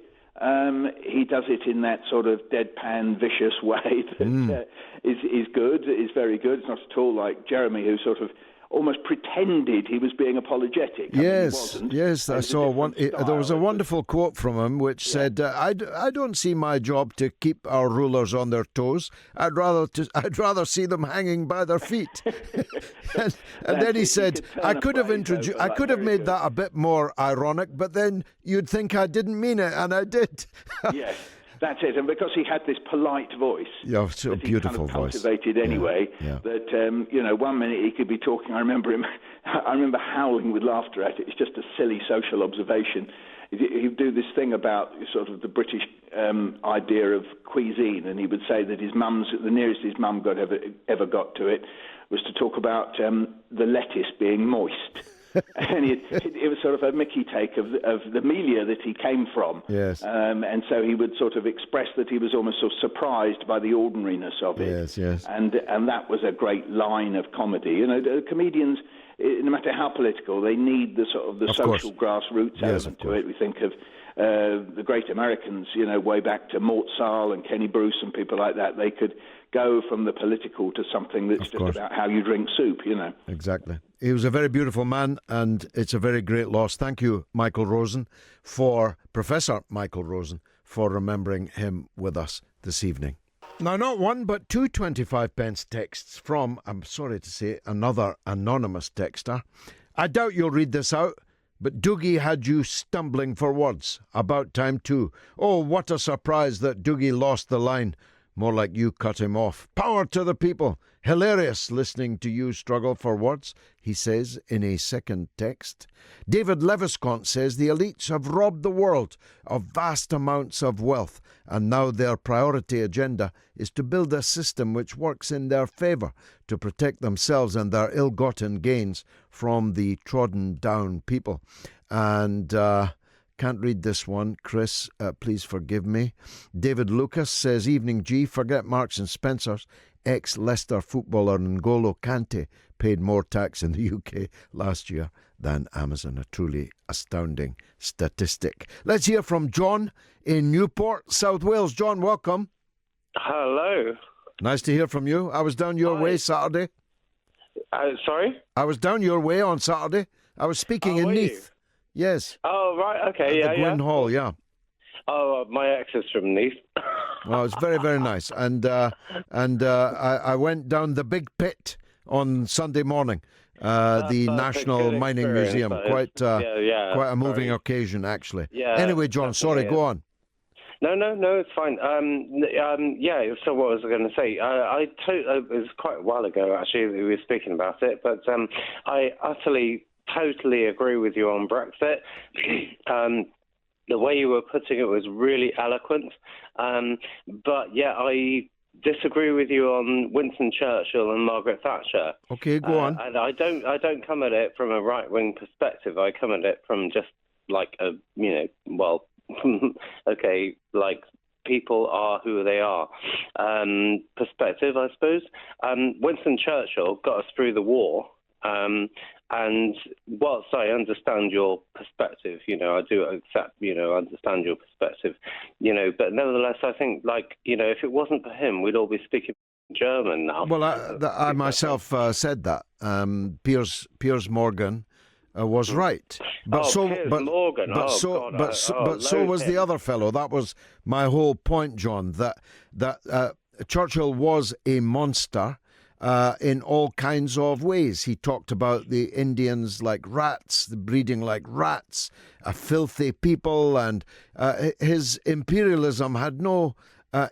S11: He does it in that sort of deadpan, vicious way that is good, is very good. It's not at all like Jeremy, who sort of almost pretended he was being apologetic.
S1: Yes, I saw one. There was a wonderful quote from him which said, "I don't see my job to keep our rulers on their toes. I'd rather see them hanging by their feet." and then he said, "I could have made that a bit more ironic, but then you'd think I didn't mean it, and I did."
S11: Yes. That's it, and because he had this polite voice,
S1: so beautiful voice,
S11: cultivated anyway. That 1 minute he could be talking. I remember howling with laughter at it. It's just a silly social observation. He'd do this thing about sort of the British idea of cuisine, and he would say that the nearest his mum ever got to it was to talk about the lettuce being moist. And it was sort of a Mickey take of the milieu that he came from.
S1: Yes.
S11: And so he would sort of express that he was almost sort of surprised by the ordinariness of it.
S1: Yes.
S11: And that was a great line of comedy. You know, comedians, no matter how political, they need the sort of the social grassroots element to it. We think of the great Americans, way back to Mort Sahl and Kenny Bruce and people like that. They could go from the political to something that's just about how you drink soup,
S1: Exactly. He was a very beautiful man, and it's a very great loss. Thank you, Professor Michael Rosen, for remembering him with us this evening. Now, not one, but two 25p texts from, I'm sorry to say, another anonymous texter. I doubt you'll read this out, but Doogie had you stumbling for words. About time too. Oh, what a surprise that Doogie lost the line. More like you cut him off. Power to the people. Hilarious listening to you struggle for words, he says in a second text. David Leviscont says the elites have robbed the world of vast amounts of wealth, and now their priority agenda is to build a system which works in their favour to protect themselves and their ill-gotten gains from the trodden-down people. And can't read this one, Chris, please forgive me. David Lucas says, evening G, forget Marks and Spencer's. Ex-Leicester footballer N'Golo Kante paid more tax in the UK last year than Amazon. A truly astounding statistic. Let's hear from John in Newport, South Wales. John, welcome.
S12: Hello.
S1: Nice to hear from you. I was down your way Saturday.
S12: Sorry?
S1: I was down your way on Saturday. I was speaking in Neath. Yes.
S12: Oh, right. Okay.
S1: At the Gwyn Hall, yeah.
S12: Oh, my ex is from Neath.
S1: Well, it's very, very nice. And I went down the Big Pit on Sunday morning, the National Mining Museum. Quite a moving occasion, actually.
S12: Yeah,
S1: anyway, John, sorry, go on.
S12: No, it's fine. So what was I going to say? It was quite a while ago, actually, we were speaking about it, but I totally agree with you on Brexit. The way you were putting it was really eloquent. But I disagree with you on Winston Churchill and Margaret Thatcher.
S1: Okay, go on.
S12: And I don't come at it from a right-wing perspective. I come at it from just like okay, like people are who they are perspective, I suppose. Winston Churchill got us through the war. And whilst I understand your perspective, I do accept, understand your perspective, but nevertheless, I think, if it wasn't for him, we'd all be speaking German now.
S1: Well, I myself said that. Piers Morgan was right. But so was the other fellow. That was my whole point, John, that Churchill was a monster. In all kinds of ways. He talked about the Indians like rats, the breeding like rats, a filthy people, and his imperialism had no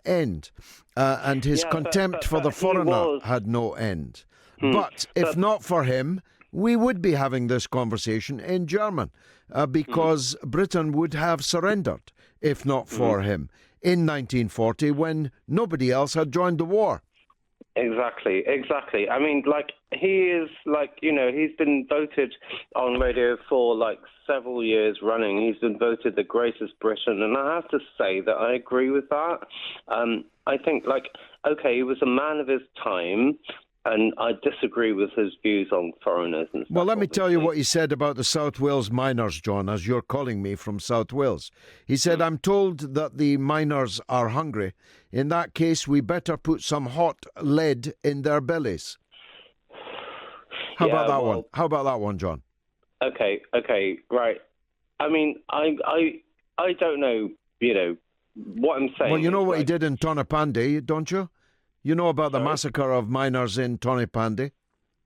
S1: end, and his contempt for the foreigner had no end. But if not for him, we would be having this conversation in German because Britain would have surrendered if not for him in 1940 when nobody else had joined the war.
S12: Exactly. I mean, like, he is, like, you know, he's been voted on Radio 4, like, several years running. He's been voted the greatest Briton, and I have to say that I agree with that. I think, like, okay, he was a man of his time, and I disagree with his views on foreigners and stuff.
S1: Well, let me tell you what he said about the South Wales miners, John, as you're calling me from South Wales. He said, I'm told that the miners are hungry. In that case, we better put some hot lead in their bellies. How about that one, John?
S12: Okay, right. I mean, I don't know, you know, what I'm saying.
S1: Well, you know what he did in Tonopandi, don't you? You know about the massacre of miners in Tonopandi?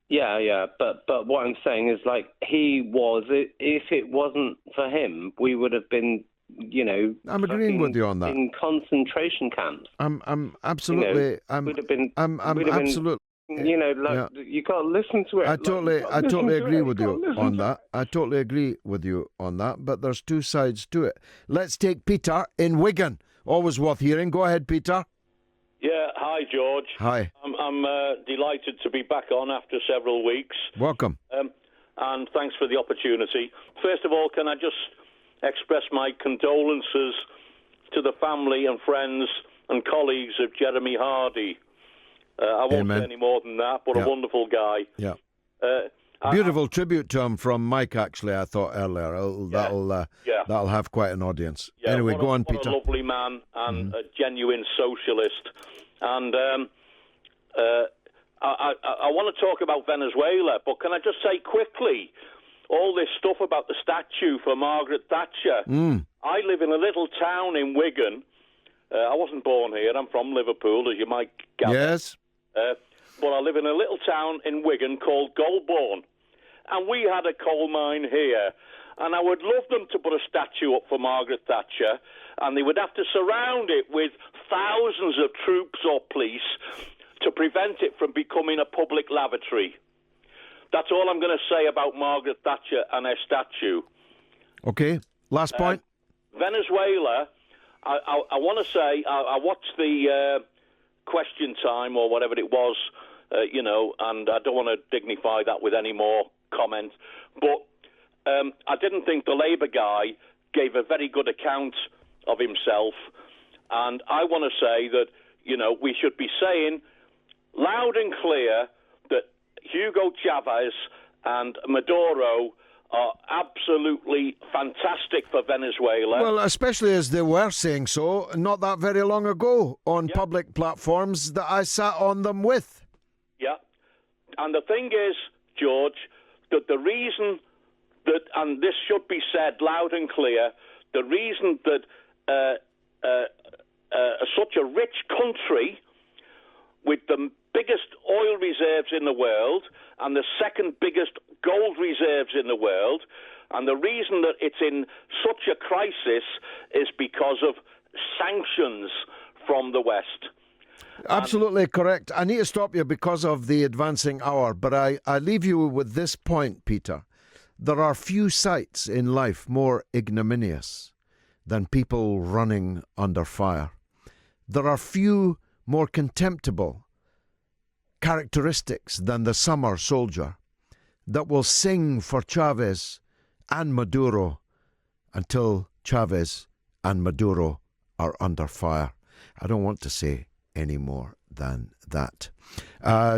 S12: Yeah, but what I'm saying is, like, if it wasn't for him, we would have been, you know,
S1: I'm agreeing with you on that.
S12: In concentration camps.
S1: I'm absolutely, absolutely.
S12: You know, like, you got to listen to it.
S1: I totally agree with you on that. I totally agree with you on that. But there's two sides to it. Let's take Peter in Wigan. Always worth hearing. Go ahead, Peter.
S13: Yeah, hi, George.
S1: Hi.
S13: I'm delighted to be back on after several weeks.
S1: Welcome.
S13: And thanks for the opportunity. First of all, can I just express my condolences to the family and friends and colleagues of Jeremy Hardy. I won't say any more than that, but a wonderful guy.
S1: Yeah. Beautiful tribute to him from Mike, actually, I thought earlier. That'll have quite an audience.
S13: Yeah,
S1: anyway, go on, Peter.
S13: What a lovely man and a genuine socialist. And I want to talk about Venezuela, but can I just say quickly, all this stuff about the statue for Margaret Thatcher. I live in a little town in Wigan. I wasn't born here. I'm from Liverpool, as you might gather.
S1: Yes.
S13: But I live in a little town in Wigan called Goulburn. And we had a coal mine here. And I would love them to put a statue up for Margaret Thatcher. And they would have to surround it with thousands of troops or police to prevent it from becoming a public lavatory. That's all I'm going to say about Margaret Thatcher and her statue.
S1: Okay. Last point.
S13: Venezuela, I want to say, I watched the Question Time or whatever it was, and I don't want to dignify that with any more comment. But I didn't think the Labour guy gave a very good account of himself. And I want to say that, we should be saying loud and clear that Hugo Chavez and Maduro are absolutely fantastic for Venezuela.
S1: Well, especially as they were saying so not that very long ago on public platforms that I sat on them with.
S13: Yeah. And the thing is, George, that the reason that, and this should be said loud and clear, the reason that such a rich country with the biggest oil reserves in the world and the second biggest gold reserves in the world, and the reason that it's in such a crisis is because of sanctions from the West.
S1: Absolutely correct. I need to stop you because of the advancing hour, but I leave you with this point, Peter. There are few sights in life more ignominious than people running under fire. There are few more contemptible characteristics than the summer soldier that will sing for Chavez and Maduro until Chavez and Maduro are under fire. I don't want to say any more than that.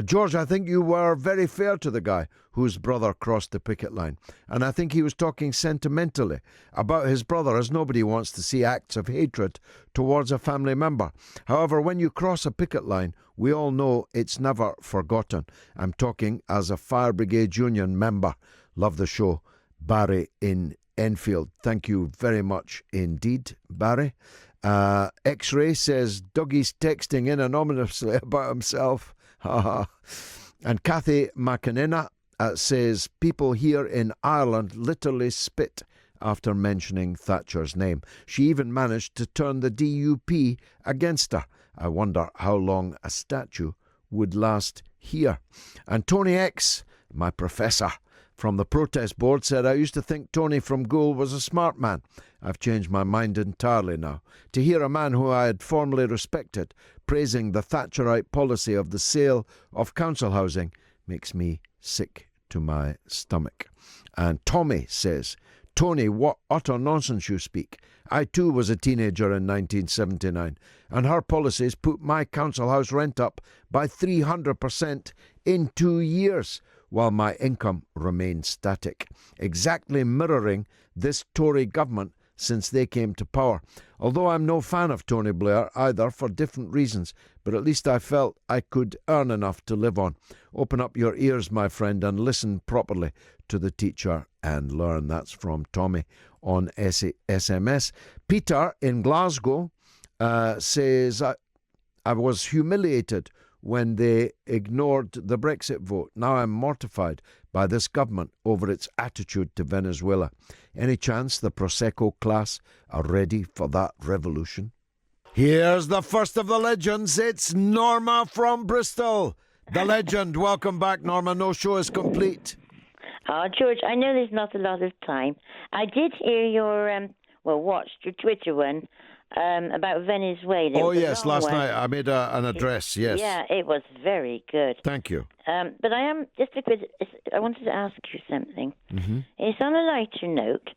S1: George, I think you were very fair to the guy whose brother crossed the picket line. And I think he was talking sentimentally about his brother, as nobody wants to see acts of hatred towards a family member. However, when you cross a picket line, we all know it's never forgotten. I'm talking as a Fire Brigade Union member. Love the show. Barry in Enfield. Thank you very much indeed, Barry. X-Ray says Dougie's texting in anonymously about himself. And Kathy McInina says people here in Ireland literally spit after mentioning Thatcher's name. She even managed to turn the DUP against her. I wonder how long a statue would last here. And Tony X, my professor, from the protest board said, I used to think Tony from Goole was a smart man. I've changed my mind entirely now. To hear a man who I had formerly respected praising the Thatcherite policy of the sale of council housing makes me sick to my stomach. And Tommy says, Tony, what utter nonsense you speak. I too was a teenager in 1979, and her policies put my council house rent up by 300% in 2 years, while my income remained static, exactly mirroring this Tory government since they came to power. Although I'm no fan of Tony Blair either, for different reasons, but at least I felt I could earn enough to live on. Open up your ears, my friend, and listen properly to the teacher and learn. That's from Tommy on SMS. Peter in Glasgow says, I was humiliated when they ignored the Brexit vote. Now I'm mortified by this government over its attitude to Venezuela. Any chance the Prosecco class are ready for that revolution? Here's the first of the legends. It's Norma from Bristol. The legend. Welcome back, Norma. No show is complete.
S14: Oh, George, I know there's not a lot of time. I did hear your, watched your Twitter one about Venezuela.
S1: Oh, yes, last night I made an address, yes.
S14: Yeah, it was very good.
S1: Thank you.
S14: But I am, I wanted to ask you something.
S1: Mm-hmm.
S14: It's on a lighter note.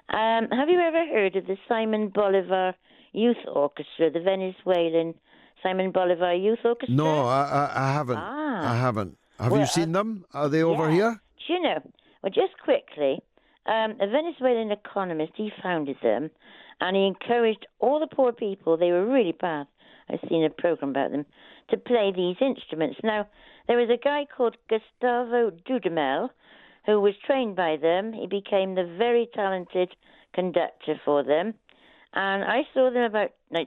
S14: Have you ever heard of the Simon Bolivar Youth Orchestra, the Venezuelan Simon Bolivar Youth Orchestra?
S1: No, I haven't. I haven't. Have you seen them? Are they over here?
S14: Do you know? Well, just quickly, a Venezuelan economist, he founded them, and he encouraged all the poor people, they were really bad, I've seen a program about them, to play these instruments. Now, there was a guy called Gustavo Dudamel, who was trained by them. He became the very talented conductor for them. And I saw them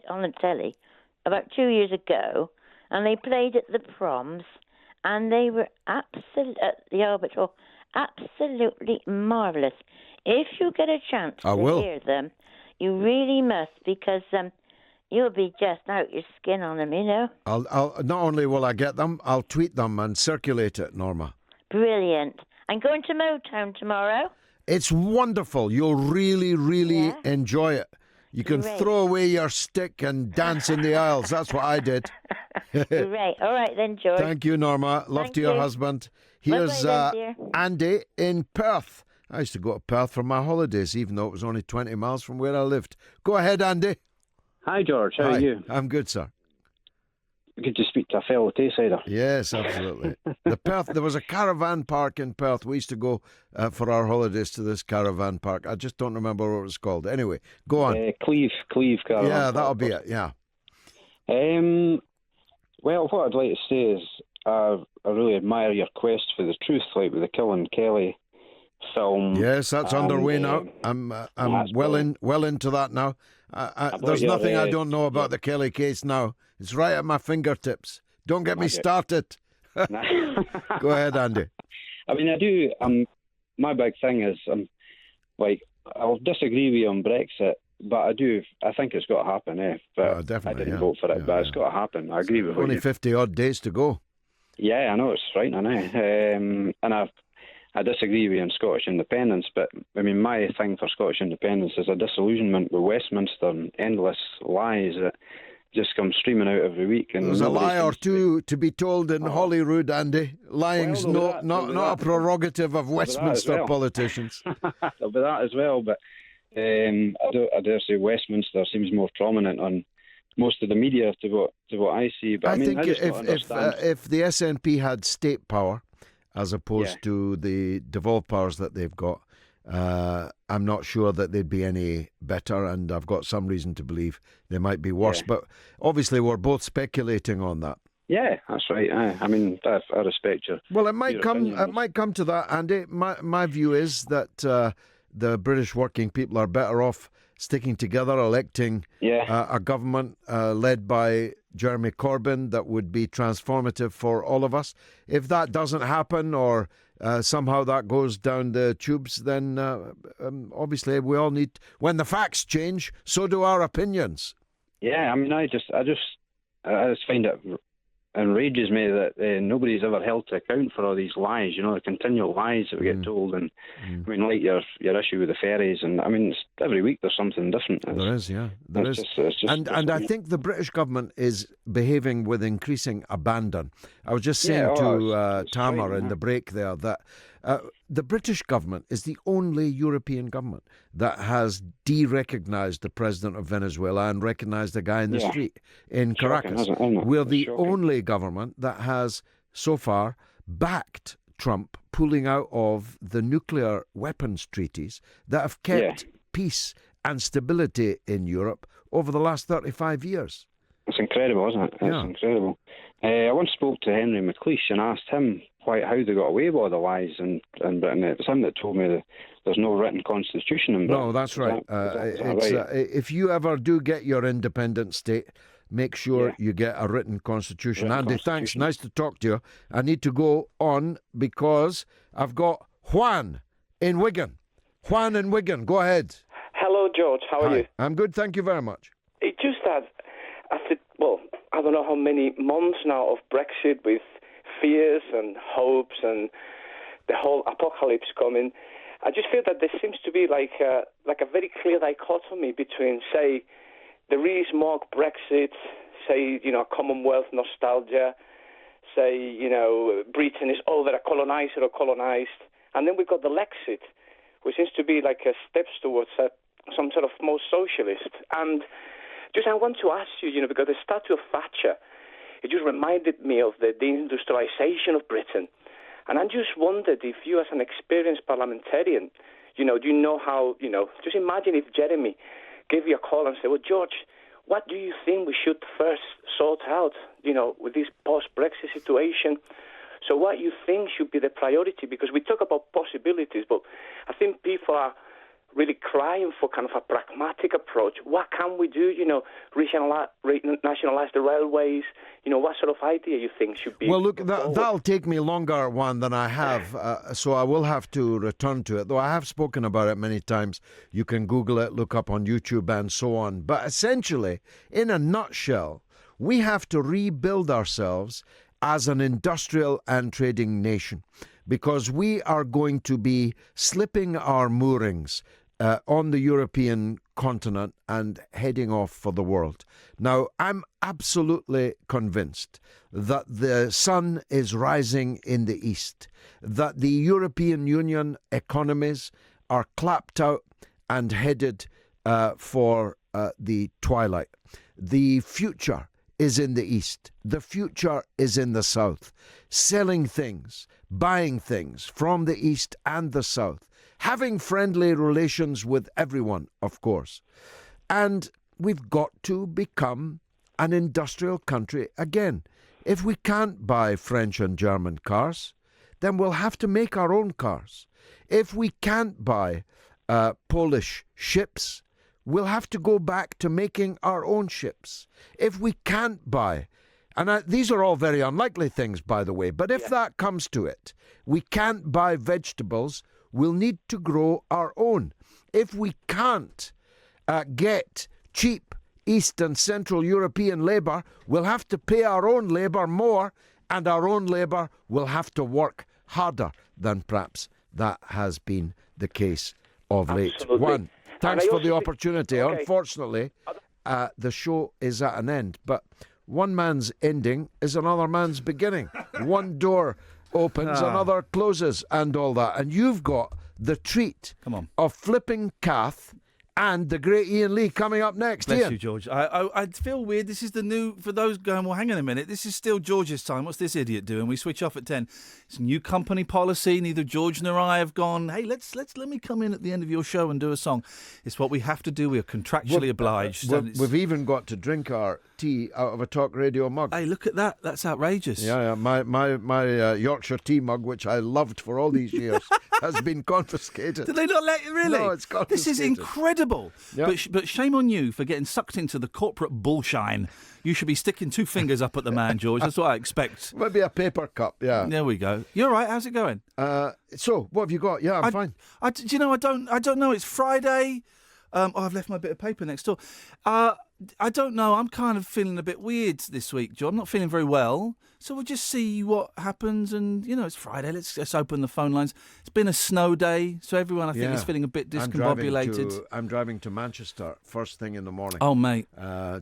S14: on the telly about 2 years ago, and they played at the proms, and they were at the Albert Hall, absolutely marvellous. If you get a chance to hear them, you really must, because you'll be just out your skin on them, you know.
S1: I'll not only will I get them, I'll tweet them and circulate it, Norma.
S14: Brilliant. I'm going to Motown tomorrow.
S1: It's wonderful. You'll really, really enjoy it. You can throw away your stick and dance in the aisles. That's what I did.
S14: Great. All right then, George.
S1: Thank you, Norma. Love to your husband. Here's Andy in Perth. I used to go to Perth for my holidays, even though it was only 20 miles from where I lived. Go ahead, Andy.
S10: Hi, George. How are you?
S1: I'm good, sir.
S10: Good to speak to a fellow Taysider.
S1: Yes, absolutely. There was a caravan park in Perth. We used to go for our holidays to this caravan park. I just don't remember what it was called. Anyway, go on.
S10: Cleve Caravan.
S1: Yeah, that'll be it, yeah.
S10: Well, what I'd like to say is I really admire your quest for the truth, like with the Killen Kelly film.
S1: Yes, that's underway now. I'm well into that now. There's nothing I don't know about the Kelly case now. It's right at my fingertips. Don't get me started. Go ahead, Andy.
S10: I mean, I do. My big thing is, I'll disagree with you on Brexit, but I think it's got to happen. But
S1: definitely,
S10: I didn't vote for it, but it's got to happen. I agree with you.
S1: Only 50 odd days to go.
S10: Yeah, I know it's frightening, and I disagree with you on Scottish independence, but I mean, my thing for Scottish independence is a disillusionment with Westminster and endless lies that just come streaming out every week. And
S1: there's a lie or two to be told in Holyrood, Andy. Lying's not a prerogative of Westminster politicians.
S10: There'll be that as well, but I dare say Westminster seems more prominent on most of the media to what I see. But I mean,
S1: think
S10: if
S1: the SNP had state power, as opposed to the devolved powers that they've got, I'm not sure that they'd be any better, and I've got some reason to believe they might be worse. But obviously we're both speculating on that.
S10: Yeah, that's right. I mean, I respect you.
S1: Well, it might come to that, Andy. My view is that the British working people are better off sticking together, electing a government led by Jeremy Corbyn that would be transformative for all of us. If that doesn't happen, or somehow that goes down the tubes, then obviously we all need. When the facts change, so do our opinions.
S10: Yeah, I mean, I just find it enrages me that nobody's ever held to account for all these lies, the continual lies that we get told. And I mean, like your issue with the ferries, and I mean, every week there's something different.
S1: There is. And I think the British government is behaving with increasing abandon. I was just saying to Tamar in the break there that the British government is the only European government that has de-recognised the president of Venezuela and recognised the guy in the street in Caracas. We're the only government that has so far backed Trump pulling out of the nuclear weapons treaties that have kept peace and stability in Europe over the last 35 years.
S10: It's incredible, isn't it? It's incredible. I once spoke to Henry McLeish and asked him how they got away with all the lies in Britain. It was him that told me that there's no written constitution in Britain.
S1: No, that's right.
S10: Is that right?
S1: If you ever do get your independent state, make sure you get a written constitution. Andy, thanks. Nice to talk to you. I need to go on because I've got Juan in Wigan. Juan in Wigan, go ahead.
S15: Hello, George. How are you?
S1: I'm good, thank you very much.
S15: It's just that after, I don't know how many months now of Brexit with fears and hopes and the whole apocalypse coming, I just feel that there seems to be like a very clear dichotomy between, say, the re-smog Brexit, say, Commonwealth nostalgia, say, Britain is either a colonizer or colonized, and then we've got the Lexit, which seems to be like a steps towards some sort of more socialist. And just I want to ask you, because the statue of Thatcher, it just reminded me of the deindustrialization of Britain. And I just wondered if you, as an experienced parliamentarian, do you know how, just imagine if Jeremy gave you a call and said, well, George, what do you think we should first sort out, with this post-Brexit situation? So what you think should be the priority? Because we talk about possibilities, but I think people are really crying for kind of a pragmatic approach. What can we do? Nationalize the railways. What sort of idea you think should be?
S1: Well, look, that'll take me longer, one, than I have, so I will have to return to it, though I have spoken about it many times. You can Google it, look up on YouTube and so on. But essentially, in a nutshell, we have to rebuild ourselves as an industrial and trading nation, because we are going to be slipping our moorings on the European continent and heading off for the world. Now, I'm absolutely convinced that the sun is rising in the east, that the European Union economies are clapped out and headed for the twilight. The future is in the east. The future is in the south. Selling things, buying things from the east and the south. Having friendly relations with everyone, of course. And we've got to become an industrial country again. If we can't buy French and German cars, then we'll have to make our own cars. If we can't buy Polish ships, we'll have to go back to making our own ships. If we can't buy, and these are all very unlikely things, by the way, but if that comes to it, we can't buy vegetables, we'll need to grow our own. If we can't get cheap East and Central European labour, we'll have to pay our own labour more, and our own labour will have to work harder than perhaps that has been the case of late. One, thanks for the opportunity. Okay. Unfortunately, the show is at an end, but one man's ending is another man's beginning. One door opens, another closes, and all that. And you've got the treat of flipping Cath and the great Ian Lee coming up next.
S16: Bless
S1: Ian.
S16: you, George. I feel weird. This is the new, for those going, well, hang on a minute. This is still George's time. What's this idiot doing? We switch off at 10. It's a new company policy. Neither George nor I have gone, hey, let me come in at the end of your show and do a song. It's what we have to do. We are contractually obliged.
S1: We've even got to drink our tea out of a talk radio mug.
S16: Hey, look at that. That's outrageous.
S1: Yeah. My Yorkshire tea mug, which I loved for all these years, has been confiscated.
S16: Did they not let you? Really?
S1: No, it's confiscated.
S16: This is incredible. Yep. But shame on you for getting sucked into the corporate bullshine. You should be sticking two fingers up at the man, George. That's what I expect.
S1: Maybe a paper cup, yeah.
S16: There we go. You're right. How's it going?
S1: So, what have you got? Yeah, I'm fine.
S16: Do you know, I don't know. It's Friday. I've left my bit of paper next door. I don't know. I'm kind of feeling a bit weird this week, John. I'm not feeling very well. So we'll just see what happens. And, it's Friday. Let's open the phone lines. It's been a snow day, so everyone, I think, is feeling a bit discombobulated.
S1: I'm driving to Manchester first thing in the morning.
S16: Oh, mate.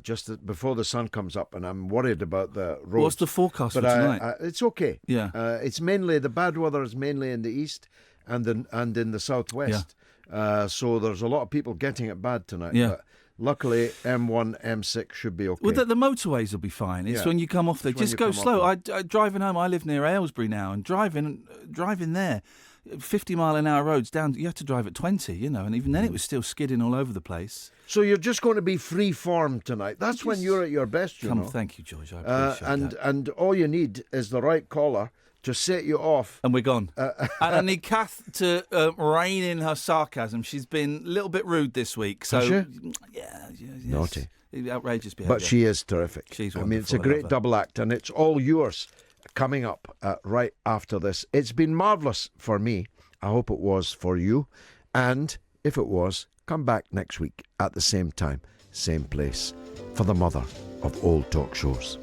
S1: Just before the sun comes up, and I'm worried about the roads.
S16: What's the forecast for tonight?
S1: It's okay.
S16: Yeah.
S1: It's mainly, the bad weather is mainly in the east and in the southwest. Yeah. So there's a lot of people getting it bad tonight.
S16: Yeah.
S1: But luckily, M1, M6 should be okay.
S16: Well, the motorways will be fine. It's when you come off there. Just go slow. I driving home, I live near Aylesbury now, and driving there, 50-mile-an-hour roads down, you have to drive at 20, and even then it was still skidding all over the place.
S1: So you're just going to be free-form tonight. That's when you're at your best, you know.
S16: Thank you, George. I appreciate that.
S1: And all you need is the right caller to set you off.
S16: And we're gone. And I need Kath to rein in her sarcasm. She's been a little bit rude this week. So,
S1: yes. Naughty.
S16: Outrageous behaviour.
S1: But she is terrific.
S16: She's
S1: wonderful. I mean, it's a great double act, and it's all yours coming up right after this. It's been marvellous for me. I hope it was for you. And if it was, come back next week at the same time, same place, for the mother of all talk shows.